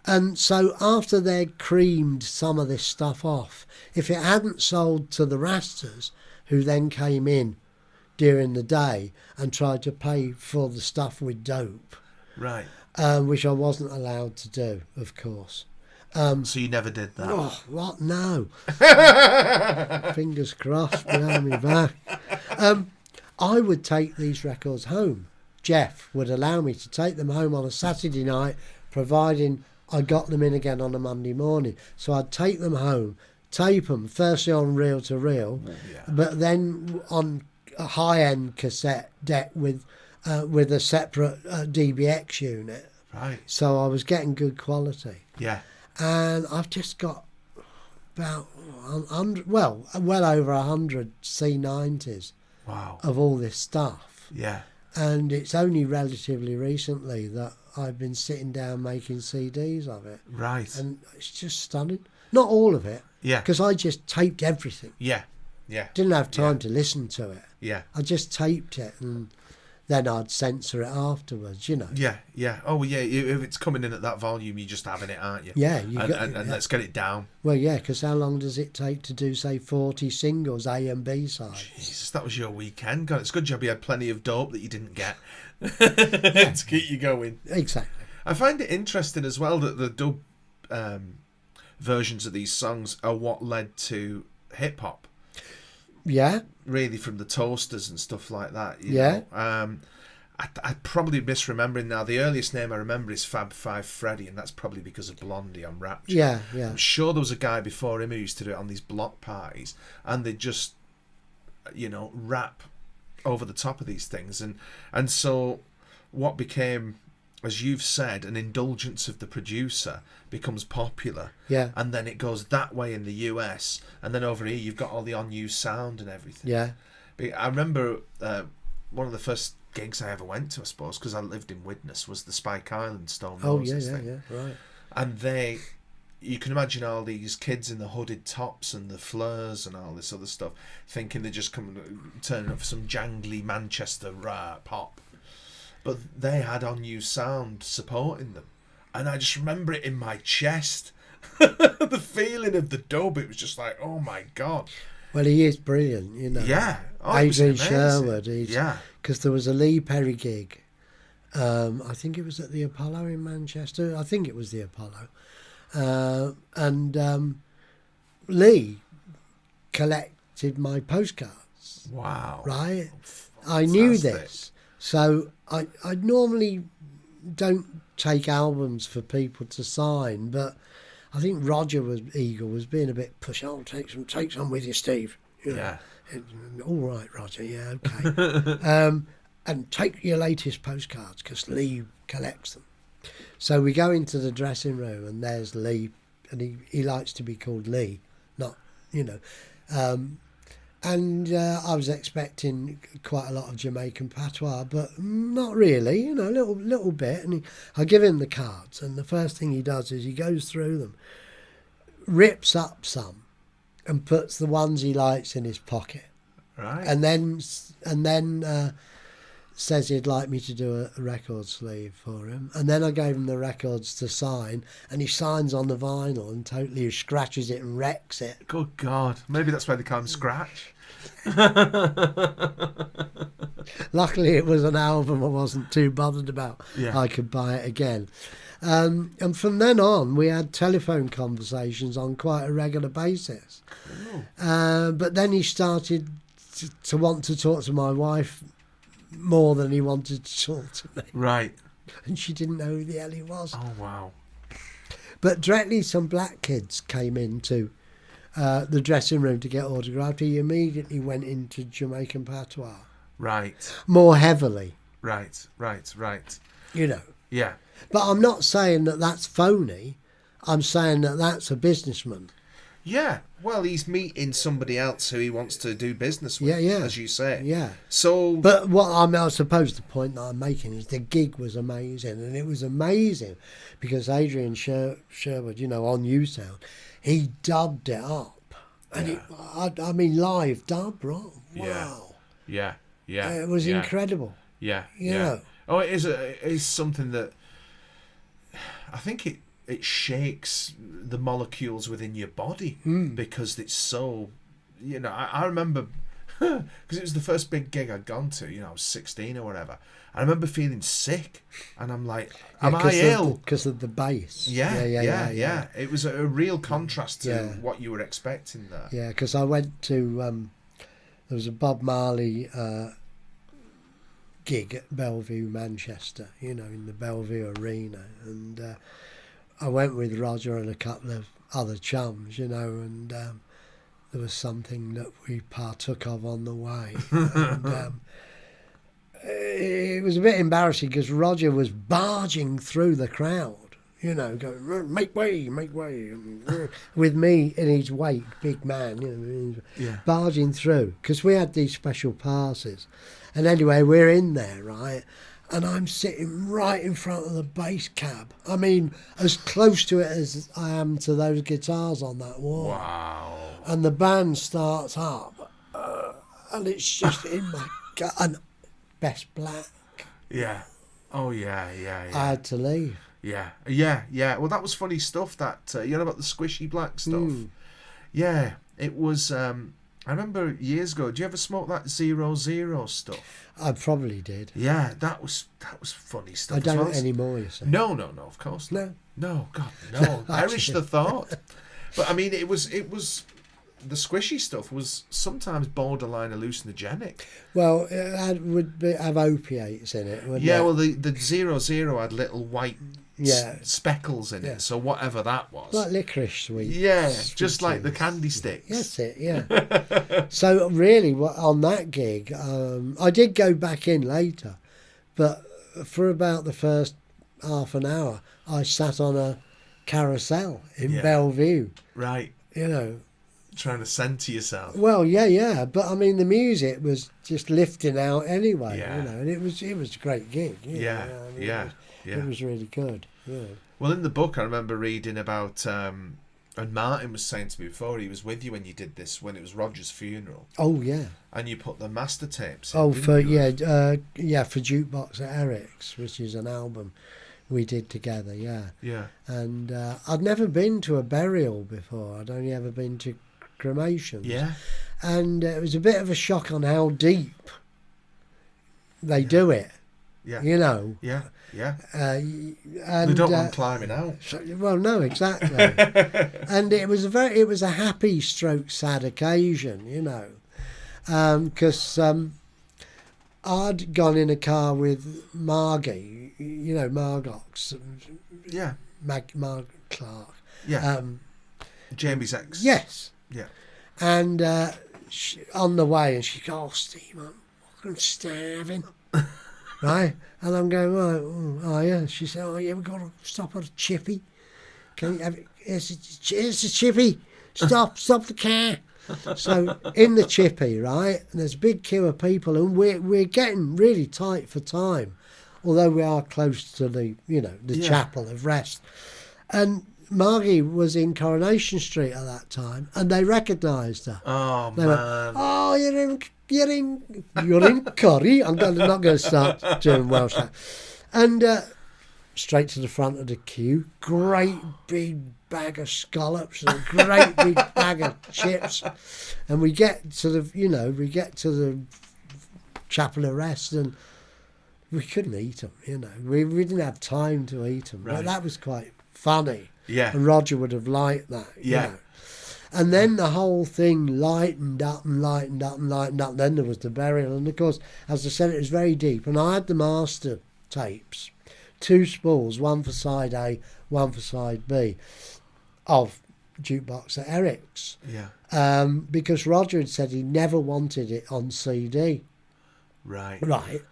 And so after they'd creamed some of this stuff off, if it hadn't sold to the Rastas, who then came in during the day and tried to pay for the stuff with dope, right, which I wasn't allowed to do, of course. So you never did that? Oh, what? No. Fingers crossed behind me back. I would take these records home. Jeff would allow me to take them home on a Saturday night, providing I got them in again on a Monday morning. So I'd take them home, tape them, firstly on reel-to-reel, but then on a high-end cassette deck with a separate DBX unit. Right. So I was getting good quality. Yeah. And I've just got about well over 100 C90s. Wow. Of all this stuff. Yeah. And it's only relatively recently that I've been sitting down making CDs of it. Right. And it's just stunning. Not all of it. Yeah. Because I just taped everything. Yeah. Yeah. Didn't have time to listen to it. Yeah. I just taped it and then I'd censor it afterwards, Yeah, yeah. Oh, yeah, if it's coming in at that volume, you're just having it, aren't you? Yeah. And let's get it down. Well, yeah, because how long does it take to do, say, 40 singles, A and B sides? Jesus, that was your weekend. God, it's a good job you had plenty of dope that you didn't get to keep you going. Exactly. I find it interesting as well that the dub versions of these songs are what led to hip hop. Yeah. Really, from the Toasters and stuff like that. You Yeah. know? I'm probably misremembering now. The earliest name I remember is Fab Five Freddy, and that's probably because of Blondie on Rapture. Yeah, yeah. I'm sure there was a guy before him who used to do it on these block parties, and they just, you know, rap over the top of these things. And so what became, as you've said, an indulgence of the producer becomes popular. Yeah. And then it goes that way in the US, and then over here you've got all the on-use sound and everything. Yeah. I remember one of the first gigs I ever went to, I suppose, because I lived in Widnes, was the Spike Island Stone Roses thing. Yeah, right. And you can imagine all these kids in the hooded tops and the fleurs and all this other stuff, thinking they're just turning up for some jangly Manchester pop. But they had on-use sound supporting them. And I just remember it in my chest. The feeling of the dub, it was just like, oh my God. Well, he is brilliant, you know. Yeah. Oh, Adrian Sherwood. Yeah. Because there was a Lee Perry gig. I think it was at the Apollo in Manchester. I think it was the Apollo. And Lee collected my postcards. Wow. Right? Fantastic. I knew this. So I normally don't take albums for people to sign, but I think Roger Eagle was being a bit pushy. Oh, take some with you, Steve. You know, Yeah. All right, Roger. Yeah, okay. And take your latest postcards because Lee collects them. So we go into the dressing room and there's Lee, and he likes to be called Lee, not, you know. And I was expecting quite a lot of Jamaican patois, but not really, you know, a little bit. And I give him the cards, and the first thing he does is he goes through them, rips up some, and puts the ones he likes in his pocket. Right. And then says he'd like me to do a record sleeve for him. And then I gave him the records to sign, and he signs on the vinyl and totally scratches it and wrecks it. Good God. Maybe that's why they call him Scratch. Luckily, it was an album I wasn't too bothered about. Yeah. I could buy it again. And from then on, we had telephone conversations on quite a regular basis. But then he started to want to talk to my wife more than he wanted to talk to me. Right. And she didn't know who the hell he was. Oh, wow. But directly some black kids came into the dressing room to get autographed. He immediately went into Jamaican patois. Right. More heavily. Right. You know. Yeah. But I'm not saying that that's phony. I'm saying that that's a businessman. Yeah. Well, he's meeting somebody else who he wants to do business with, Yeah. as you say. Yeah. So... But what I suppose the point that I'm making is the gig was amazing. And it was amazing because Adrian Sherwood, you know, on U-Sound, he dubbed it up. And I mean, live dub, right? Wow. Yeah. It was incredible. Yeah. You know. Oh, it is something that... I think it shakes the molecules within your body because it's so, you know, I remember because it was the first big gig I'd gone to, you know, I was 16 or whatever. I remember feeling sick and I'm like, am I ill? Because of the bass. Yeah. It was a real contrast to what you were expecting there. Yeah, because I went to, there was a Bob Marley gig at Bellevue, Manchester, you know, in the Bellevue Arena. And I went with Roger and a couple of other chums, you know, and there was something that we partook of on the way. And it was a bit embarrassing because Roger was barging through the crowd, you know, going, make way, with me in his wake, big man, you know, barging through, because we had these special passes. And anyway, we're in there, right? And I'm sitting right in front of the bass cab. I mean, as close to it as I am to those guitars on that wall. Wow. And the band starts up, and it's just in my gut. And Best Black. Yeah. Oh, yeah. I had to leave. Yeah. Well, that was funny stuff, that, you know, about the squishy black stuff. Yeah, it was... I remember years ago. Do you ever smoke that 00 stuff? I probably did. Yeah, that was funny stuff. I don't as well. anymore, you see. No, of course not. No, God, no. Perish the thought. But I mean, it was the squishy stuff was sometimes borderline hallucinogenic. Well, it would have opiates in it, wouldn't Yeah, it? well, the 00 had little white speckles in it, so whatever that was. Like licorice sweets. Yeah, just like the candy sticks. That's it, yeah. So really, on that gig, I did go back in later, but for about the first half an hour, I sat on a carousel in Bellevue. Right. You know. Trying to centre yourself. Well, yeah, but I mean, the music was just lifting out anyway, you know, and it was a great gig. It was really good. Yeah. Well, in the book, I remember reading about, and Martin was saying to me before, he was with you when you did this, when it was Roger's funeral. Oh yeah. And you put the master tapes in. Oh, for Jukebox at Eric's, which is an album we did together. Yeah. Yeah. And I'd never been to a burial before. I'd only ever been to cremations. Yeah. And it was a bit of a shock on how deep they do it. Yeah. You know. Yeah. Yeah. And they don't want climbing out. Well, no, exactly. And it was a happy stroke sad occasion, you know, because I'd gone in a car with Margie, you know, Margox. Yeah. Marg Clark. Yeah. Jamie's ex. Yes. Yeah. And on the way, and she goes, "Oh, Steve, I'm fucking starving." Right? And I'm going, oh yeah. She said, "Oh yeah, we've got to stop at a chippy. Can you have it? Here's a chippy. Stop the car." So in the chippy, right, and there's a big queue of people, and we're getting really tight for time, although we are close to the chapel of rest. And Margie was in Coronation Street at that time, and they recognised her. Oh they man! Went, "Oh, you're in Curry." I'm not going to start doing Welsh now. And straight to the front of the queue, great big bag of scallops and a great big bag of chips, and we get to the chapel of rest, and we couldn't eat them. You know, we didn't have time to eat them. Right. But that was quite funny. Yeah. And Roger would have liked that. Yeah. You know. And then the whole thing lightened up. Then there was the burial. And of course, as I said, it was very deep. And I had the master tapes, 2 spools, one for side A, one for side B, of Jukebox at Eric's. Yeah. Because Roger had said he never wanted it on CD. Right. Right.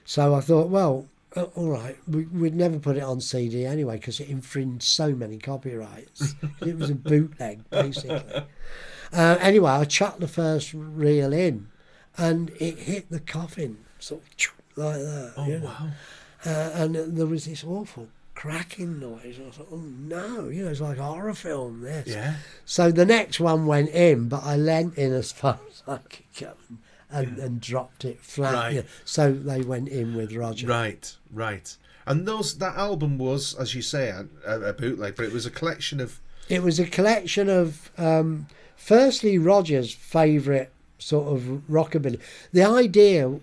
So I thought, well, all right, we'd never put it on CD anyway because it infringed so many copyrights. It was a bootleg, basically. Anyway, I chucked the first reel in, and it hit the coffin, sort of like that. Oh, wow. And there was this awful cracking noise. I thought, oh no, it's like a horror film, this. Yeah. So the next one went in, but I leant in as far as I could go. And dropped it flat. Right. So they went in with Roger. Right. And that album was, as you say, a bootleg, but it was a collection of... It was a collection of, firstly, Roger's favourite sort of rockabilly. The idea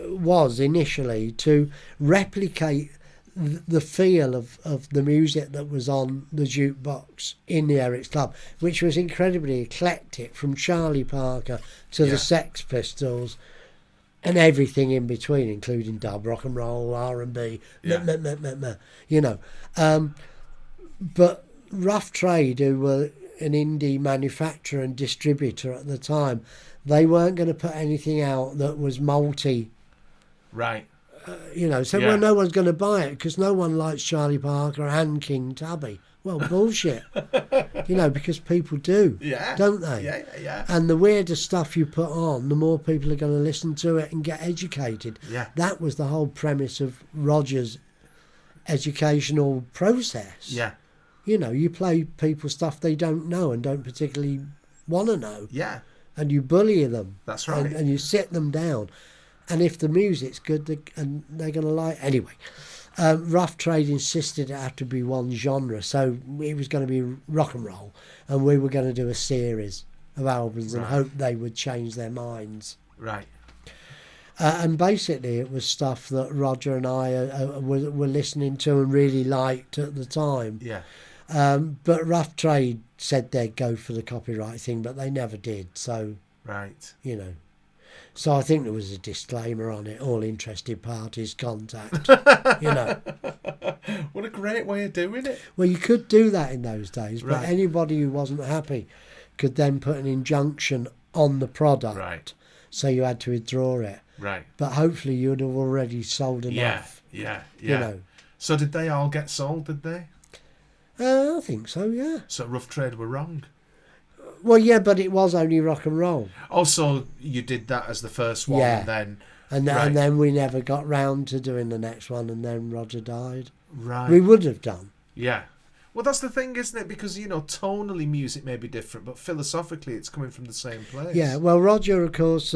was initially to replicate the feel of the music that was on the jukebox in the Eric's Club, which was incredibly eclectic, from Charlie Parker to the Sex Pistols and everything in between, including dub, rock and roll, R&B, but Rough Trade, who were an indie manufacturer and distributor at the time, they weren't going to put anything out that was multi. Right. Well, no one's going to buy it because no one likes Charlie Parker and King Tubby. Well, bullshit. Because people do, don't they? Yeah. And the weirder stuff you put on, the more people are going to listen to it and get educated. Yeah. That was the whole premise of Roger's educational process. Yeah. You play people stuff they don't know and don't particularly want to know. Yeah. And you bully them. That's right. And you sit them down. And if the music's good, they're going to like... Anyway, Rough Trade insisted it had to be one genre, so it was going to be rock and roll, and we were going to do a series of albums and hope they would change their minds. Right. And basically it was stuff that Roger and I were listening to and really liked at the time. Yeah. But Rough Trade said they'd go for the copyright thing, but they never did. So, Right. you know. So I think there was a disclaimer on it, all interested parties contact, you know. What a great way of doing it. Well, you could do that in those days, but Right. anybody who wasn't happy could then put an injunction on the product. Right. So you had to withdraw it. Right. But hopefully you'd have already sold enough. Yeah. You know. So did they all get sold, did they? I think so, yeah. So Rough Trade were wrong. Well, yeah, but it was only rock and roll. Also, you did that as the first one, Yeah. and then... And then we never got round to doing the next one, and then Roger died. Right. We would have done. Yeah. Well, that's the thing, isn't it? Because, you know, tonally music may be different, but philosophically it's coming from the same place. Yeah, well, Roger, of course,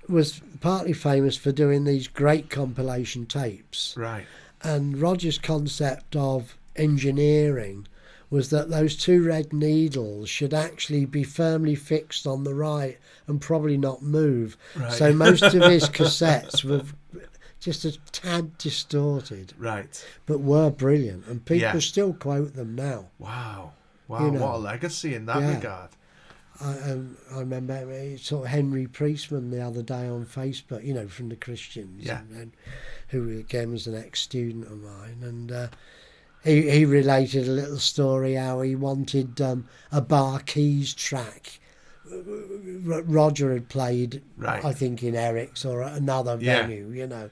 was partly famous for doing these great compilation tapes. Right. And Roger's concept of engineering was that those two red needles should actually be firmly fixed on the right and probably not move. Right. So most of his cassettes were just a tad distorted, Right. but were brilliant. And people Yeah. still quote them now. Wow. You know. What a legacy in that Yeah. regard. I remember sort of Henry Priestman the other day on Facebook, you know, from the Christians, Yeah. and who again was an ex-student of mine, and he related a little story how he wanted a Bar Keys track. Roger had played, Right. I think, in Eric's or at another Yeah. venue, you know.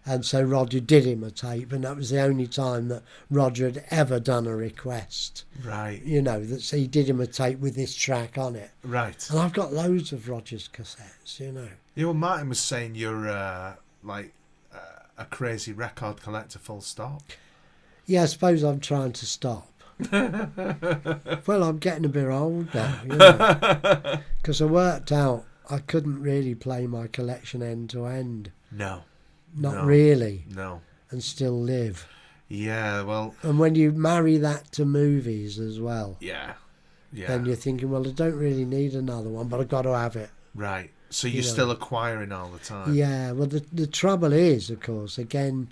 And so Roger did him a tape, and that was the only time that Roger had ever done a request. Right. You know, that so he did him a tape with this track on it. Right. And I've got loads of Roger's cassettes, you know. You know, Martin was saying you're a crazy record collector, full stop. Yeah, I suppose I'm trying to stop. Well, I'm getting a bit old now, you know. Because I worked out I couldn't really play my collection end to end. No. Not really. No. And still live. Yeah, well... And when you marry that to movies as well, Yeah. Yeah. then you're thinking, well, I don't really need another one, but I've got to have it. Right. So you're You know. still acquiring all the time. Yeah, well, the trouble is, of course, again,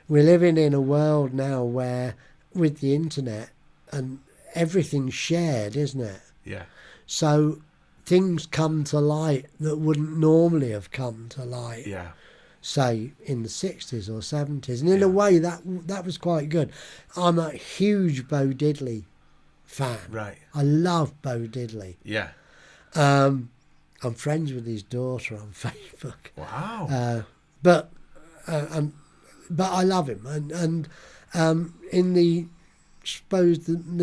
we're living in a world now where, with the internet, and everything's shared, isn't it? Yeah. So things come to light that wouldn't normally have come to light, Yeah. say, in the 60s or 70s. And in Yeah. a way, that was quite good. I'm a huge Bo Diddley fan. Right. I love Bo Diddley. Yeah. I'm friends with his daughter on Facebook. Wow. But I love him, and in the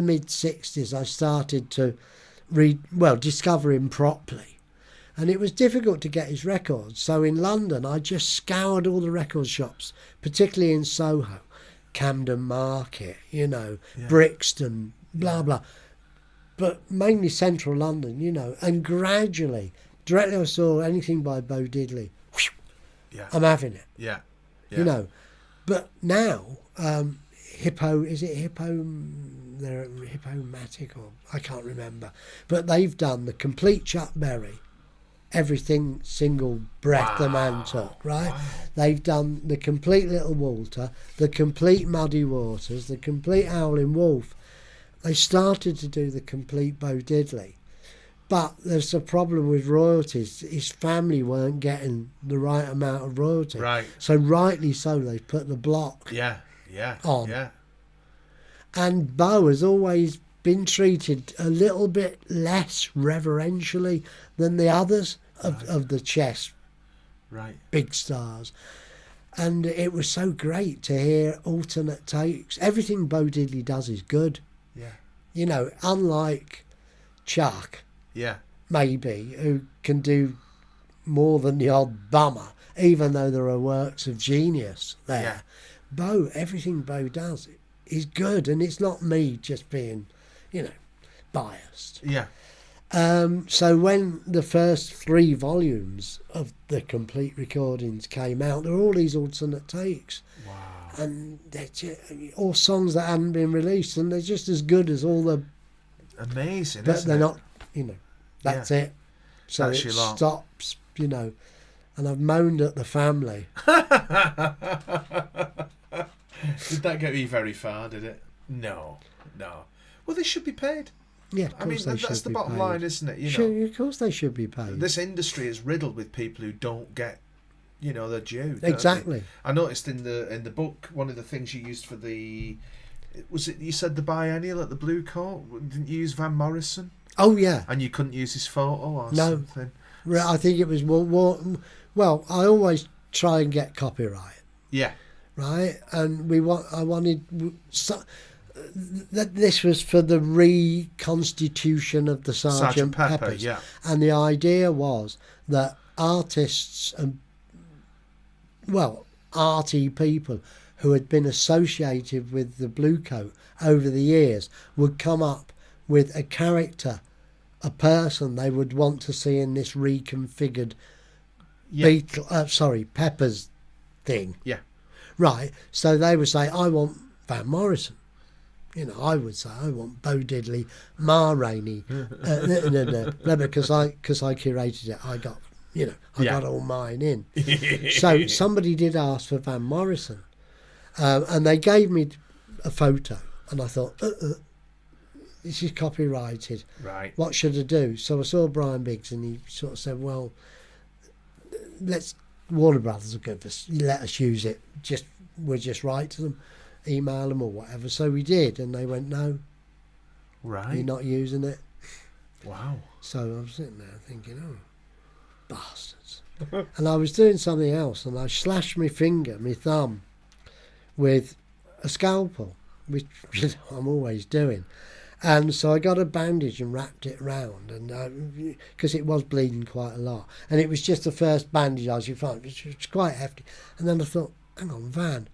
mid '60s, I started to discover him properly, and it was difficult to get his records. So in London, I just scoured all the record shops, particularly in Soho, Camden Market, you know, Yeah. Brixton, blah blah, but mainly central London, you know, and gradually, directly I saw anything by Bo Diddley, Yeah. I'm having it. Yeah. You know, but now Hippo, is it Hippo? They're Hippomatic, or I can't remember, but they've done the complete Chuck Berry, everything single breath the man took, right? Wow. They've done the complete Little Walter, the complete Muddy Waters, the complete Howlin' Wolf. They started to do the complete Bo Diddley. But there's a problem with royalties. His family weren't getting the right amount of royalty. Right. So rightly so, they put the block Yeah. Yeah. on. Yeah. And Bo has always been treated a little bit less reverentially than the others of the chess Right. big stars. And it was so great to hear alternate takes. Everything Bo Diddley does is good. Yeah. You know, unlike Chuck, Yeah. maybe, who can do more than the odd bummer, even though there are works of genius there. Yeah. Bo, everything Bo does is good, and it's not me just being, you know, biased. Yeah. So when the first 3 volumes of the complete recordings came out, there were all these alternate takes. Wow. And they're all songs that hadn't been released, and they're just as good as all the... Amazing, But isn't they're it? not, you know, that's it. So That's it your lot. stops, you know. and I've moaned at the family. Did that get you very far, did it? No. Well, they should be paid. Yeah, of course I mean, they should that's the be bottom paid. line, isn't it? Of course they should be paid. This industry is riddled with people who don't get, their due. Don't Exactly. they? I noticed in the book, one of the things you used for you said the biennial at the Blue Coat? Didn't you use Van Morrison? Oh, yeah. And you couldn't use his photo or something? I think it was well, I always try and get copyright. Yeah. Right? And I wanted... This was for the reconstitution of the Sgt Pepper, Peppers. yeah. And the idea was that artists and, arty people who had been associated with the Blue Coat over the years would come up with a character, a person they would want to see in this reconfigured Peppers thing. Yeah. Right. So they would say, I want Van Morrison. I would say, I want Bo Diddley, Ma Rainey, because I curated it. I got, got all mine in. So somebody did ask for Van Morrison, and they gave me a photo, and I thought, this is copyrighted. Right. What should I do? So I saw Brian Biggs, and he sort of said, well, Warner Brothers will give us, let us use it. We'll just write to them, email them or whatever. So we did, and they went, no, right, you're not using it. Wow. So I was sitting there thinking, oh, bastards. And I was doing something else, and I slashed my thumb, with a scalpel, which I'm always doing. And so I got a bandage and wrapped it round, and because it was bleeding quite a lot. And it was just the first bandage I could find, which was quite hefty. And then I thought, hang on, Van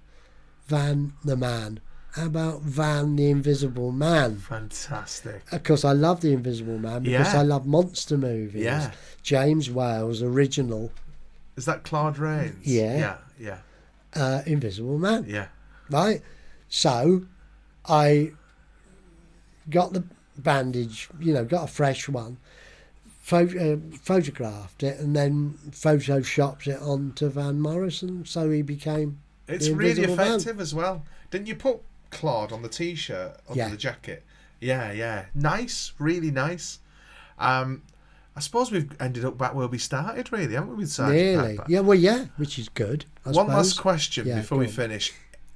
the Man. How about Van the Invisible Man? Fantastic. Of course, I love the Invisible Man because I love monster movies. Yeah. James Whale's original. Is that Claude Rains? Yeah. Invisible Man. Yeah. Right? So, I got the bandage, got a fresh one, photographed it, and then photoshopped it onto Van Morrison, so he became It's really effective as well. Didn't you put Claude on the T-shirt, under the jacket? Yeah. Nice, really nice. I suppose we've ended up back where we started, really, haven't we, with Sgt Pepper? Yeah, which is good, I One suppose. last question before we on. finish.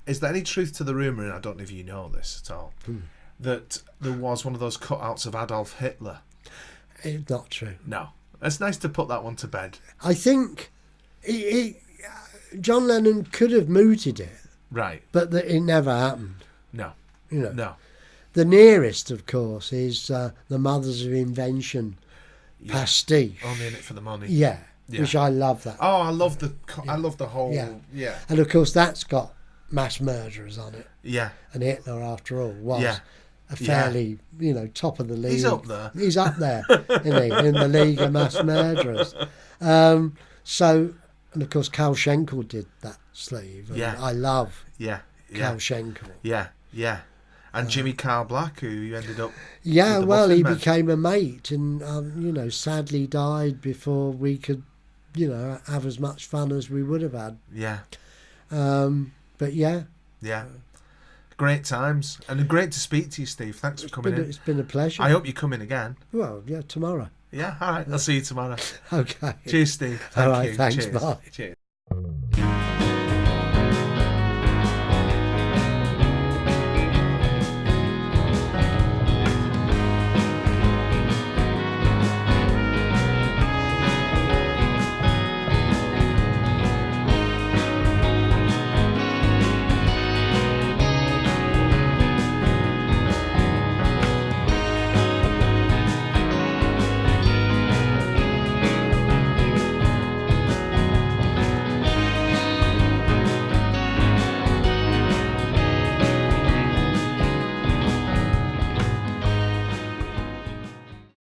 Is there any truth to the rumour, and I don't know if you know this at all, that there was one of those cutouts of Adolf Hitler? It's not true. No. It's nice to put that one to bed. I think John Lennon could have mooted it. Right. But it never happened. No. No. The nearest, of course, is the Mothers of Invention pastiche. Only in it for the money. Yeah. Which I love that. Oh, I love the whole... Yeah. And, of course, that's got mass murderers on it. Yeah. And Hitler, after all, was a fairly, top of the league. He's up there. He's up there, isn't he, in the league of mass murderers. So, and of course, Carl Schenkel did that sleeve. And I love Carl Schenkel. Yeah. And Jimmy Carl Black, who you ended up... Yeah, well, he became a mate and, sadly died before we could, have as much fun as we would have had. Yeah. But yeah. Yeah. Great times. And great to speak to you, Steve. Thanks for coming in. It's been a pleasure. I hope you come in again. Well, yeah, tomorrow. Yeah, all right. I'll see you tomorrow. Okay. Cheers, Steve. All right, you. thanks. Cheers. Bye. Cheers.